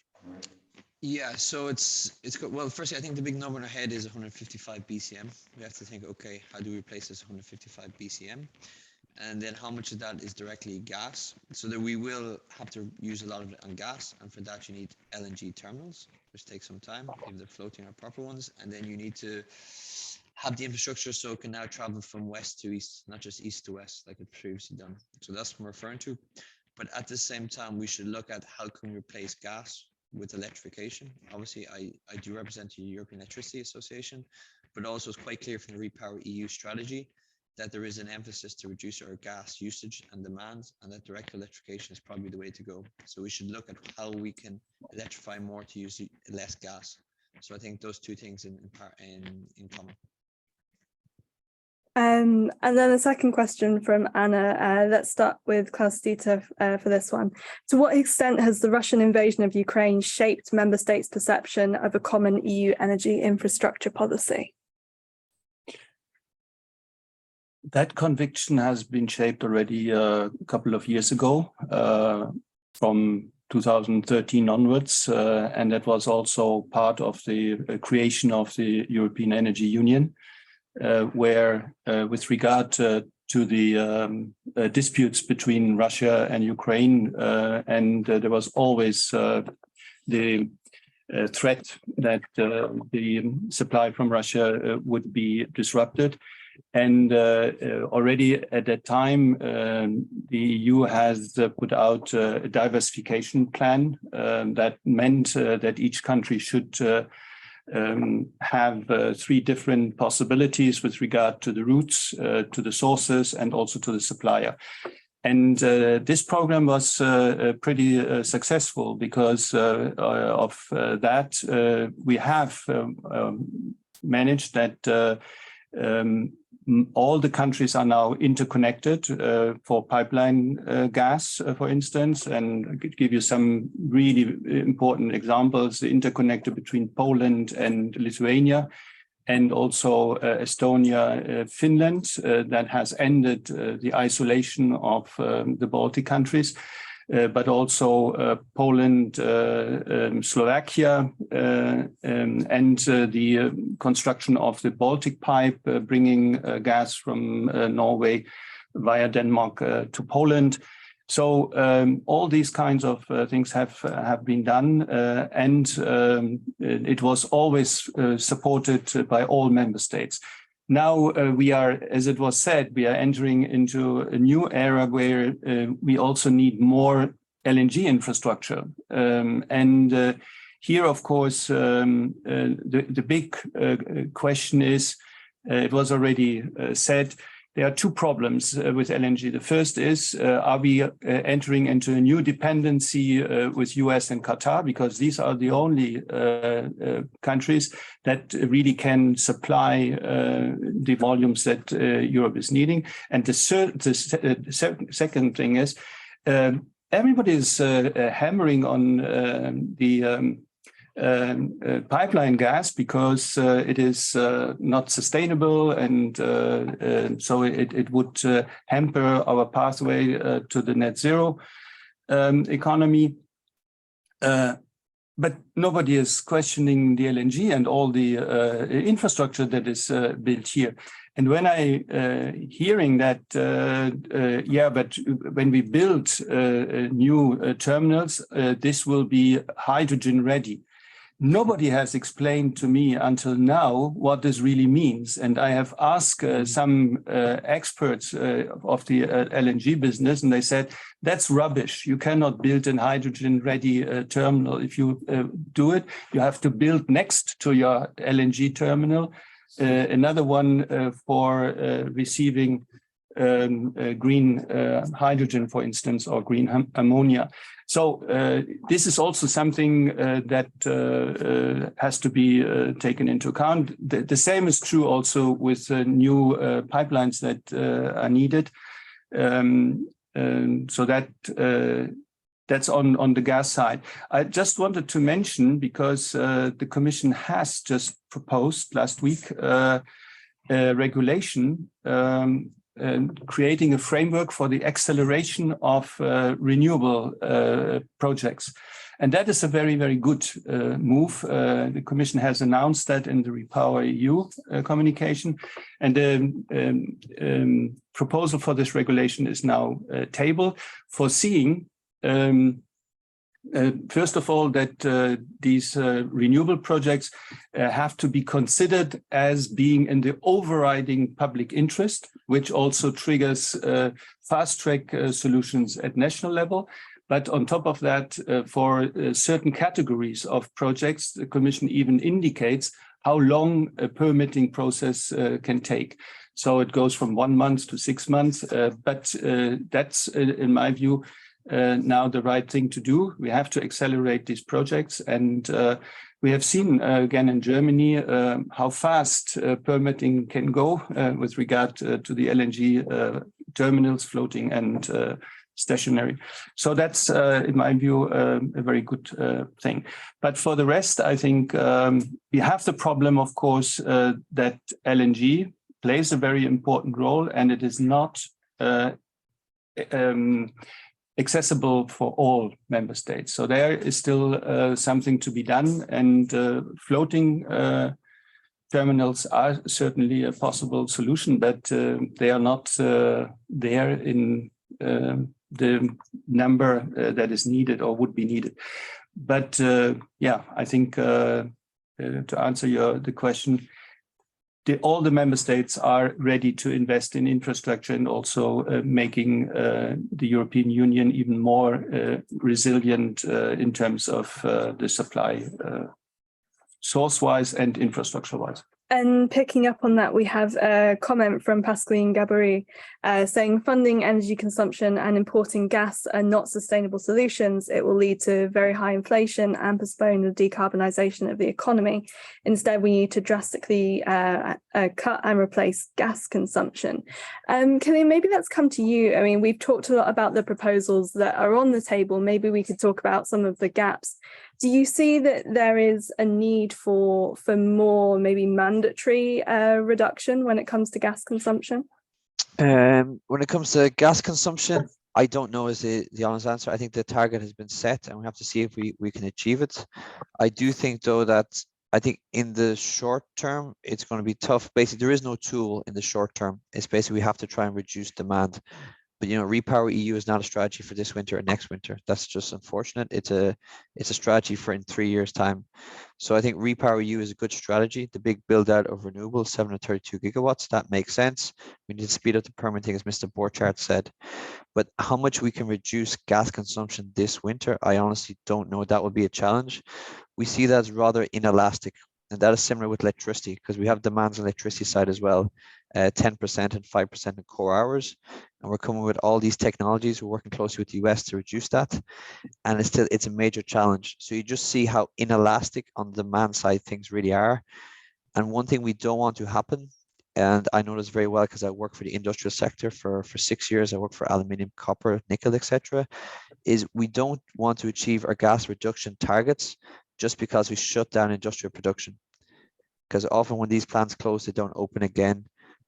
Yeah, so it's good. Well, firstly, I think the big number in our head is 155 BCM. We have to think, okay, how do we replace this 155 BCM? And then how much of that is directly gas? So that we will have to use a lot of it on gas, and for that you need LNG terminals, which takes some time, if they're floating or proper ones. And then you need to have the infrastructure so it can now travel from west to east, not just east to west like it's previously done. So that's what I'm referring to. But at the same time, we should look at how can we replace gas with electrification. Obviously, I do represent the European Electricity Association, but also it's quite clear from the Repower EU strategy that there is an emphasis to reduce our gas usage and demand, and that direct electrification is probably the way to go. So we should look at how we can electrify more to use less gas. So I think those two things in common. And then a second question from Anna. Let's start with Klaus-Dieter for this one. To what extent has the Russian invasion of Ukraine shaped member states' perception of a common EU energy infrastructure policy? That conviction has been shaped already a couple of years ago, from 2013 onwards, and that was also part of the creation of the European Energy Union. Where with regard to the disputes between Russia and Ukraine, and there was always the threat that the supply from Russia would be disrupted. And already at that time, the EU has put out a diversification plan that meant that each country should have three different possibilities with regard to the routes, to the sources, and also to the supplier. And this program was pretty successful because of that. We have managed that all the countries are now interconnected for pipeline gas, for instance, and I could give you some really important examples. The interconnector between Poland and Lithuania, and also Estonia, Finland, that has ended the isolation of the Baltic countries. But also Poland, Slovakia, and the construction of the Baltic pipe, bringing gas from Norway via Denmark to Poland. So all these kinds of things have been done, and it was always supported by all member states. Now we are, as it was said, we are entering into a new era where we also need more LNG infrastructure. And here, of course, the big question is, it was already said, there are two problems with LNG. The first is, are we entering into a new dependency with US and Qatar? Because these are the only countries that really can supply the volumes that Europe is needing. And the second thing is, everybody is hammering on the pipeline gas because it is not sustainable, and so it would hamper our pathway to the net zero economy. But nobody is questioning the LNG and all the infrastructure that is built here. And when I hearing that, yeah, but when we build new terminals, this will be hydrogen ready. Nobody has explained to me until now what this really means. And I have asked some experts of the LNG business, and they said, that's rubbish. You cannot build a hydrogen-ready terminal. If you do it, you have to build next to your LNG terminal another one for receiving green hydrogen, for instance, or green ammonia. So this is also something that has to be taken into account. The same is true also with new pipelines that are needed. So that's on the gas side. I just wanted to mention, because the Commission has just proposed last week a regulation creating a framework for the acceleration of renewable projects. And that is a very, very good move. The Commission has announced that in the Repower EU communication. And the proposal for this regulation is now tabled, foreseeing first of all, that these renewable projects have to be considered as being in the overriding public interest, which also triggers fast-track solutions at national level. But on top of that, for certain categories of projects, the Commission even indicates how long a permitting process can take. So it goes from 1 month to 6 months, but that's, in my view, now the right thing to do. We have to accelerate these projects, and we have seen again in Germany how fast permitting can go with regard to the LNG terminals, floating and stationary. So that's, in my view, a very good thing. But for the rest, I think we have the problem, of course, that LNG plays a very important role, and it is not accessible for all member states. So there is still something to be done, and floating terminals are certainly a possible solution, but they are not there in the number that is needed or would be needed. But yeah, I think to answer the question, all the member states are ready to invest in infrastructure and also making the European Union even more resilient in terms of the supply source-wise and infrastructure-wise. And picking up on that, we have a comment from Pascaline Gabory saying funding energy consumption and importing gas are not sustainable solutions. It will lead to very high inflation and postpone the decarbonisation of the economy. Instead, we need to drastically cut and replace gas consumption. Cillian, maybe let's come to you. I mean, we've talked a lot about the proposals that are on the table. Maybe we could talk about some of the gaps. Do you see that there is a need for more maybe mandatory reduction when it comes to gas consumption? When it comes to gas consumption, I don't know is the honest answer. I think the target has been set and we have to see if we can achieve it. I do think though that I think in the short term, it's going to be tough. Basically, there is no tool in the short term. It's basically we have to try and reduce demand. But you know, Repower EU is not a strategy for this winter or next winter. That's just unfortunate. It's a strategy for in 3 years' time. So I think Repower EU is a good strategy. The big build out of renewables, 732 gigawatts, that makes sense. We need to speed up the permitting, as Mr. Borchardt said. But how much we can reduce gas consumption this winter, I honestly don't know. That will be a challenge. We see that as rather inelastic. And that is similar with electricity because we have demands on the electricity side as well, 10% and 5% in core hours. And we're coming with all these technologies. We're working closely with the US to reduce that. And it's a major challenge. So you just see how inelastic on the demand side things really are. And one thing we don't want to happen, and I know this very well because I work for the industrial sector for 6 years. I work for aluminium, copper, nickel, etc., is we don't want to achieve our gas reduction targets just because we shut down industrial production. Because often when these plants close, they don't open again.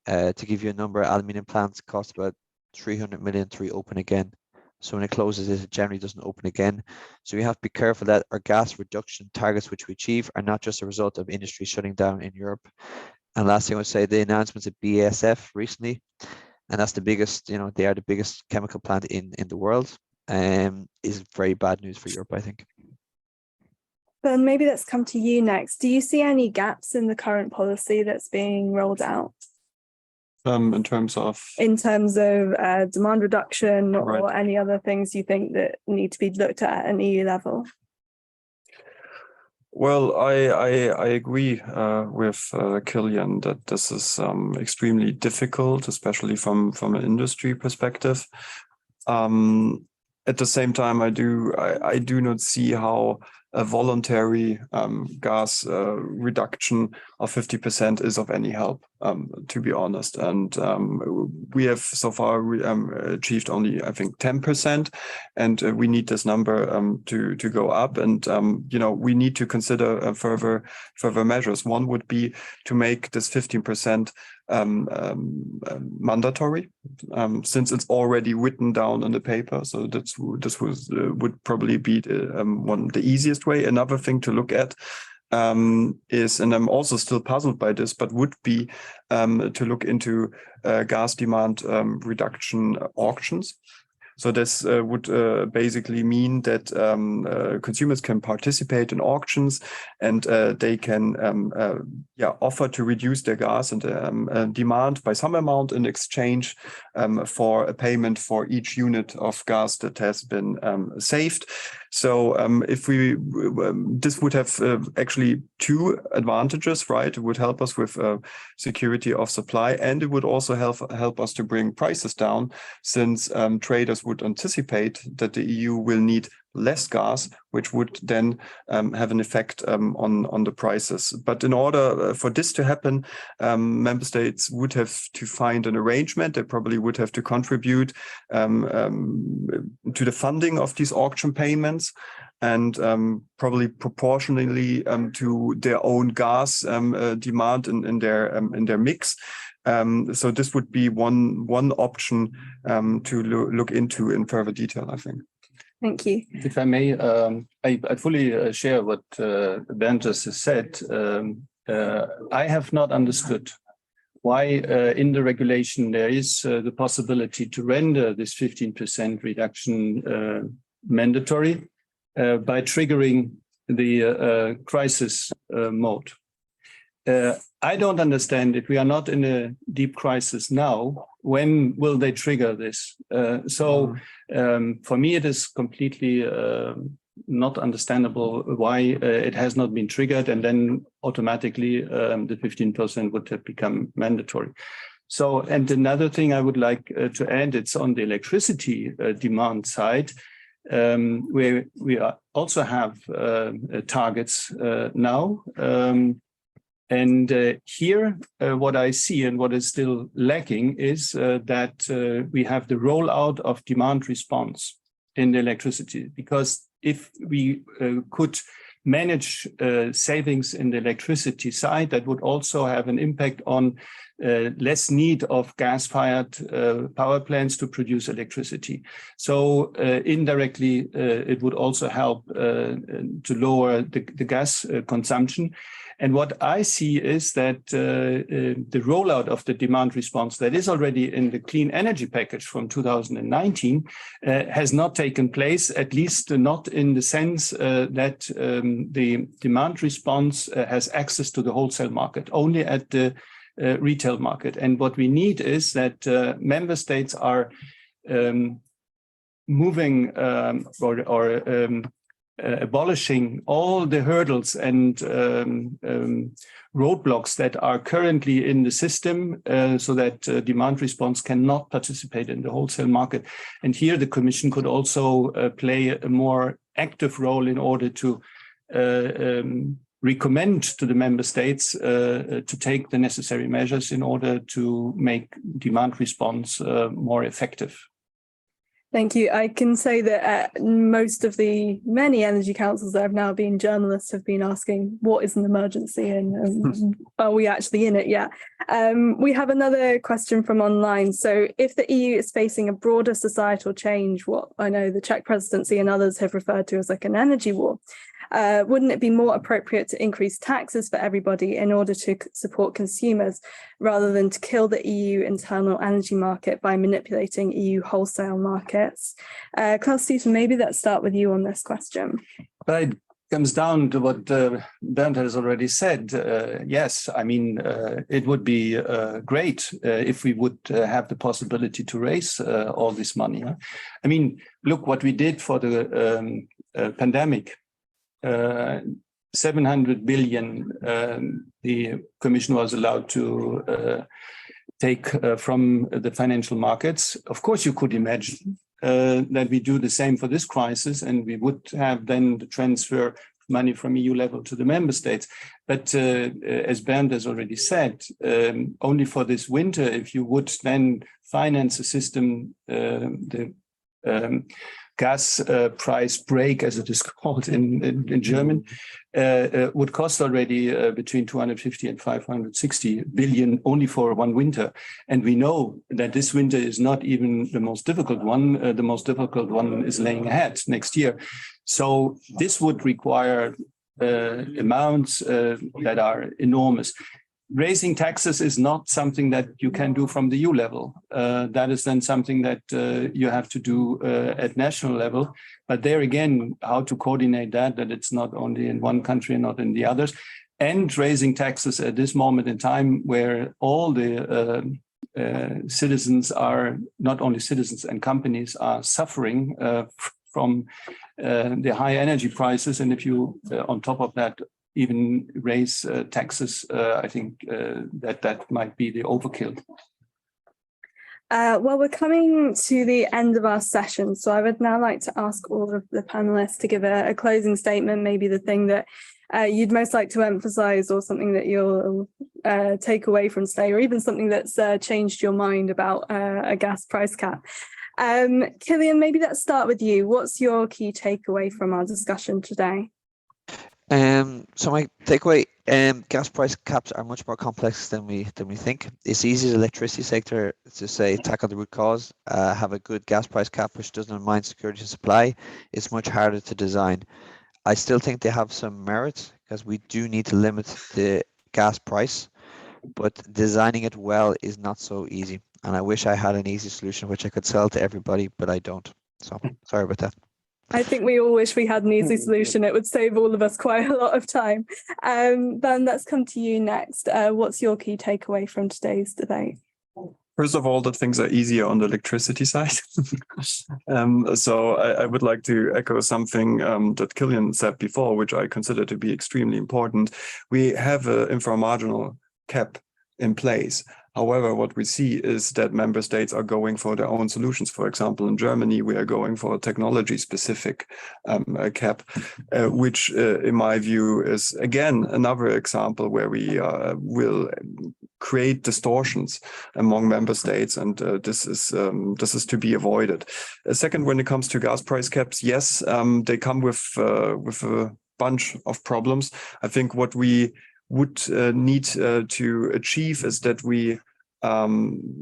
To give you a number, aluminium plants cost about 300 million to reopen again. So when it closes, it generally doesn't open again. So we have to be careful that our gas reduction targets, which we achieve, are not just a result of industry shutting down in Europe. And last thing I would say, the announcements of BASF recently, and that's the biggest, you know, they are the biggest chemical plant in the world, is very bad news for Europe, I think. Then maybe let's come to you next. Do you see any gaps in the current policy that's being rolled out? In terms of demand reduction or Right. any other things you think that need to be looked at an EU level? Well, I agree with Cillian that this is extremely difficult, especially from an industry perspective. At the same time, I do not see how a voluntary gas reduction of 50% is of any help, to be honest. And we have so far achieved only, I think, 10%, and we need this number to go up. And we need to consider further measures. One would be to make this 15% mandatory, since it's already written down on the paper. So this would probably be the easiest way. Another thing to look at is, and I'm also still puzzled by this, but would be to look into gas demand reduction auctions. So this would basically mean that consumers can participate in auctions, and they can offer to reduce their gas and demand by some amount in exchange for a payment for each unit of gas that has been saved. So if this would have actually two advantages, right? It would help us with security of supply, and it would also help us to bring prices down, since traders would anticipate that the EU will need less gas, which would then have an effect on the prices. But in order for this to happen, member states would have to find an arrangement. They probably would have to contribute to the funding of these auction payments, and probably proportionally to their own gas demand in their mix. So this would be one option to look into in further detail, I think. Thank you. If I may, I fully share what Bernd just said. I have not understood why in the regulation there is the possibility to render this 15% reduction mandatory by triggering the crisis mode. I don't understand, if we are not in a deep crisis now, when will they trigger this? For me, it is completely not understandable why it has not been triggered, and then automatically the 15% would have become mandatory. So, and another thing I would like to add, it's on the electricity demand side, where we also have targets now. Here, what I see and what is still lacking is that we have the rollout of demand response in the electricity. Because if we could manage savings in the electricity side, that would also have an impact on less need of gas-fired power plants to produce electricity. So indirectly, it would also help to lower the gas consumption. And what I see is that the rollout of the demand response that is already in the clean energy package from 2019 has not taken place, at least not in the sense that the demand response has access to the wholesale market, only at the retail market. And what we need is that member states are moving abolishing all the hurdles and roadblocks that are currently in the system, so that demand response cannot participate in the wholesale market. And here the Commission could also play a more active role in order to recommend to the member states to take the necessary measures in order to make demand response more effective. Thank you. I can say that most of the many energy councils that have now been journalists have been asking, what is an emergency and are we actually in it yet? We have another question from online. So if the EU is facing a broader societal change, what I know the Czech presidency and others have referred to as like an energy war, wouldn't it be more appropriate to increase taxes for everybody in order to support consumers rather than to kill the EU internal energy market by manipulating EU wholesale markets? Klaus-Dieter, maybe let's start with you on this question. But it comes down to what Bernd has already said. Yes, I mean, it would be great if we would have the possibility to raise all this money. Huh? I mean, look what we did for the pandemic. 700 billion the Commission was allowed to take from the financial markets. Of course, you could imagine that we do the same for this crisis, and we would have then the transfer money from EU level to the member states. But as Bernd has already said, only for this winter, if you would then finance a system, the gas price break, as it is called in German, would cost already between 250 and 560 billion only for one winter. And we know that this winter is not even the most difficult one. The most difficult one is laying ahead next year. So this would require amounts that are enormous. Raising taxes is not something that you can do from the EU level. That is then something that you have to do at national level. But there again, how to coordinate that it's not only in one country and not in the others. And raising taxes at this moment in time where all the citizens are, not only citizens and companies are suffering from the high energy prices. And if you, on top of that, even raise taxes, I think that might be the overkill. Well, we're coming to the end of our session, so I would now like to ask all of the panelists to give a closing statement, maybe the thing that you'd most like to emphasize, or something that you'll take away from today, or even something that's changed your mind about a gas price cap. Cillian, maybe let's start with you. What's your key takeaway from our discussion today? So my takeaway, gas price caps are much more complex than we think. It's easy in the electricity sector to say tackle the root cause, have a good gas price cap which doesn't undermine security of supply. It's much harder to design. I still think they have some merit because we do need to limit the gas price, but designing it well is not so easy. And I wish I had an easy solution which I could sell to everybody, but I don't. So sorry about that. I think we all wish we had an easy solution. It would save all of us quite a lot of time. Bernd, let's come to you next. What's your key takeaway from today's debate? First of all, that things are easier on the electricity side. So I would like to echo something that Cillian said before, which I consider to be extremely important. We have an inframarginal cap in place. However, what we see is that member states are going for their own solutions. For example, in Germany, we are going for a technology-specific cap, which in my view is, again, another example where we will create distortions among member states, and this is to be avoided. Second, when it comes to gas price caps, yes, they come with a bunch of problems. I think what we would need to achieve is that we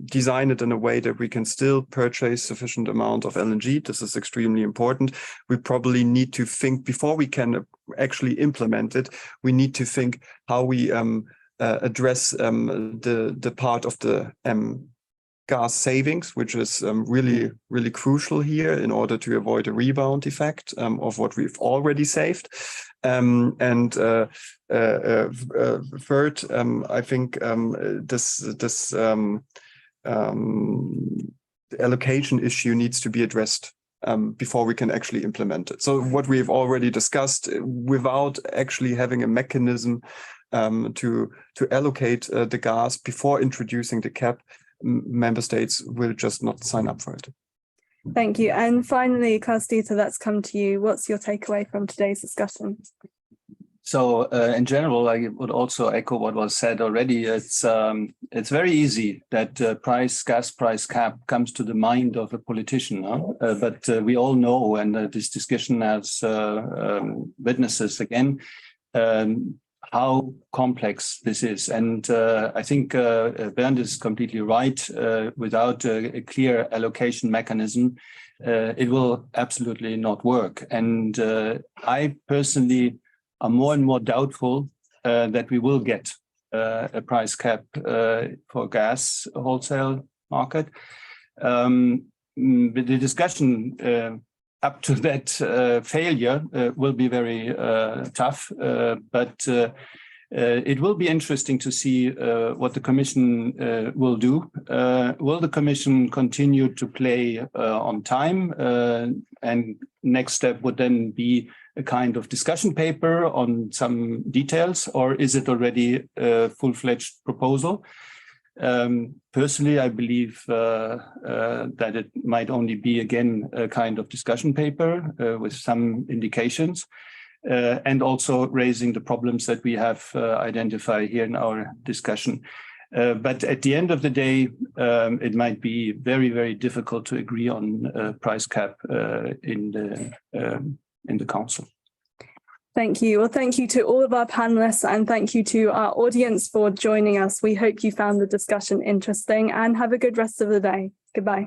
design it in a way that we can still purchase sufficient amount of LNG. This is extremely important. We probably need to think, before we can actually implement it, we need to think how we address the part of the gas savings, which is really crucial here in order to avoid a rebound effect of what we've already saved. And third, I think this allocation issue needs to be addressed before we can actually implement it. So what we've already discussed, without actually having a mechanism to allocate the gas before introducing the cap, member states will just not sign up for it. Thank you. And finally, Klaus-Dieter, let's come to you. What's your takeaway from today's discussion? So in general, I would also echo what was said already. It's very easy that gas price cap comes to the mind of a politician, but we all know, and this discussion has witnesses again, how complex this is. And I think Bernd is completely right. Without a clear allocation mechanism, it will absolutely not work. And I personally am more and more doubtful that we will get a price cap for gas wholesale market. The discussion up to that failure will be very tough, but it will be interesting to see what the Commission will do. Will the Commission continue to play on time? And next step would then be a kind of discussion paper on some details, or is it already a full-fledged proposal? Personally, I believe that it might only be, again, a kind of discussion paper with some indications. and also raising the problems that we have identified here in our discussion. But at the end of the day, it might be very, very difficult to agree on price cap in the council. Thank you. Well, thank you to all of our panelists, and thank you to our audience for joining us. We hope you found the discussion interesting, and have a good rest of the day. Goodbye.